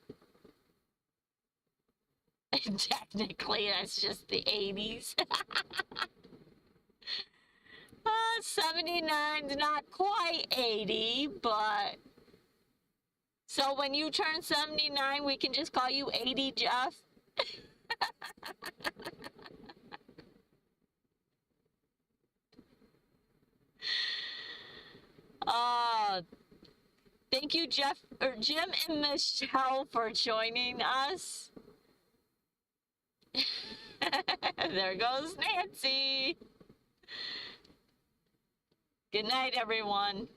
Technically, that's just the 80s. 79's not quite 80, but... So when you turn 79, we can just call you 80, Jeff? Thank you, Jeff, or Jim and Michelle, for joining us. There goes Nancy. Good night, everyone.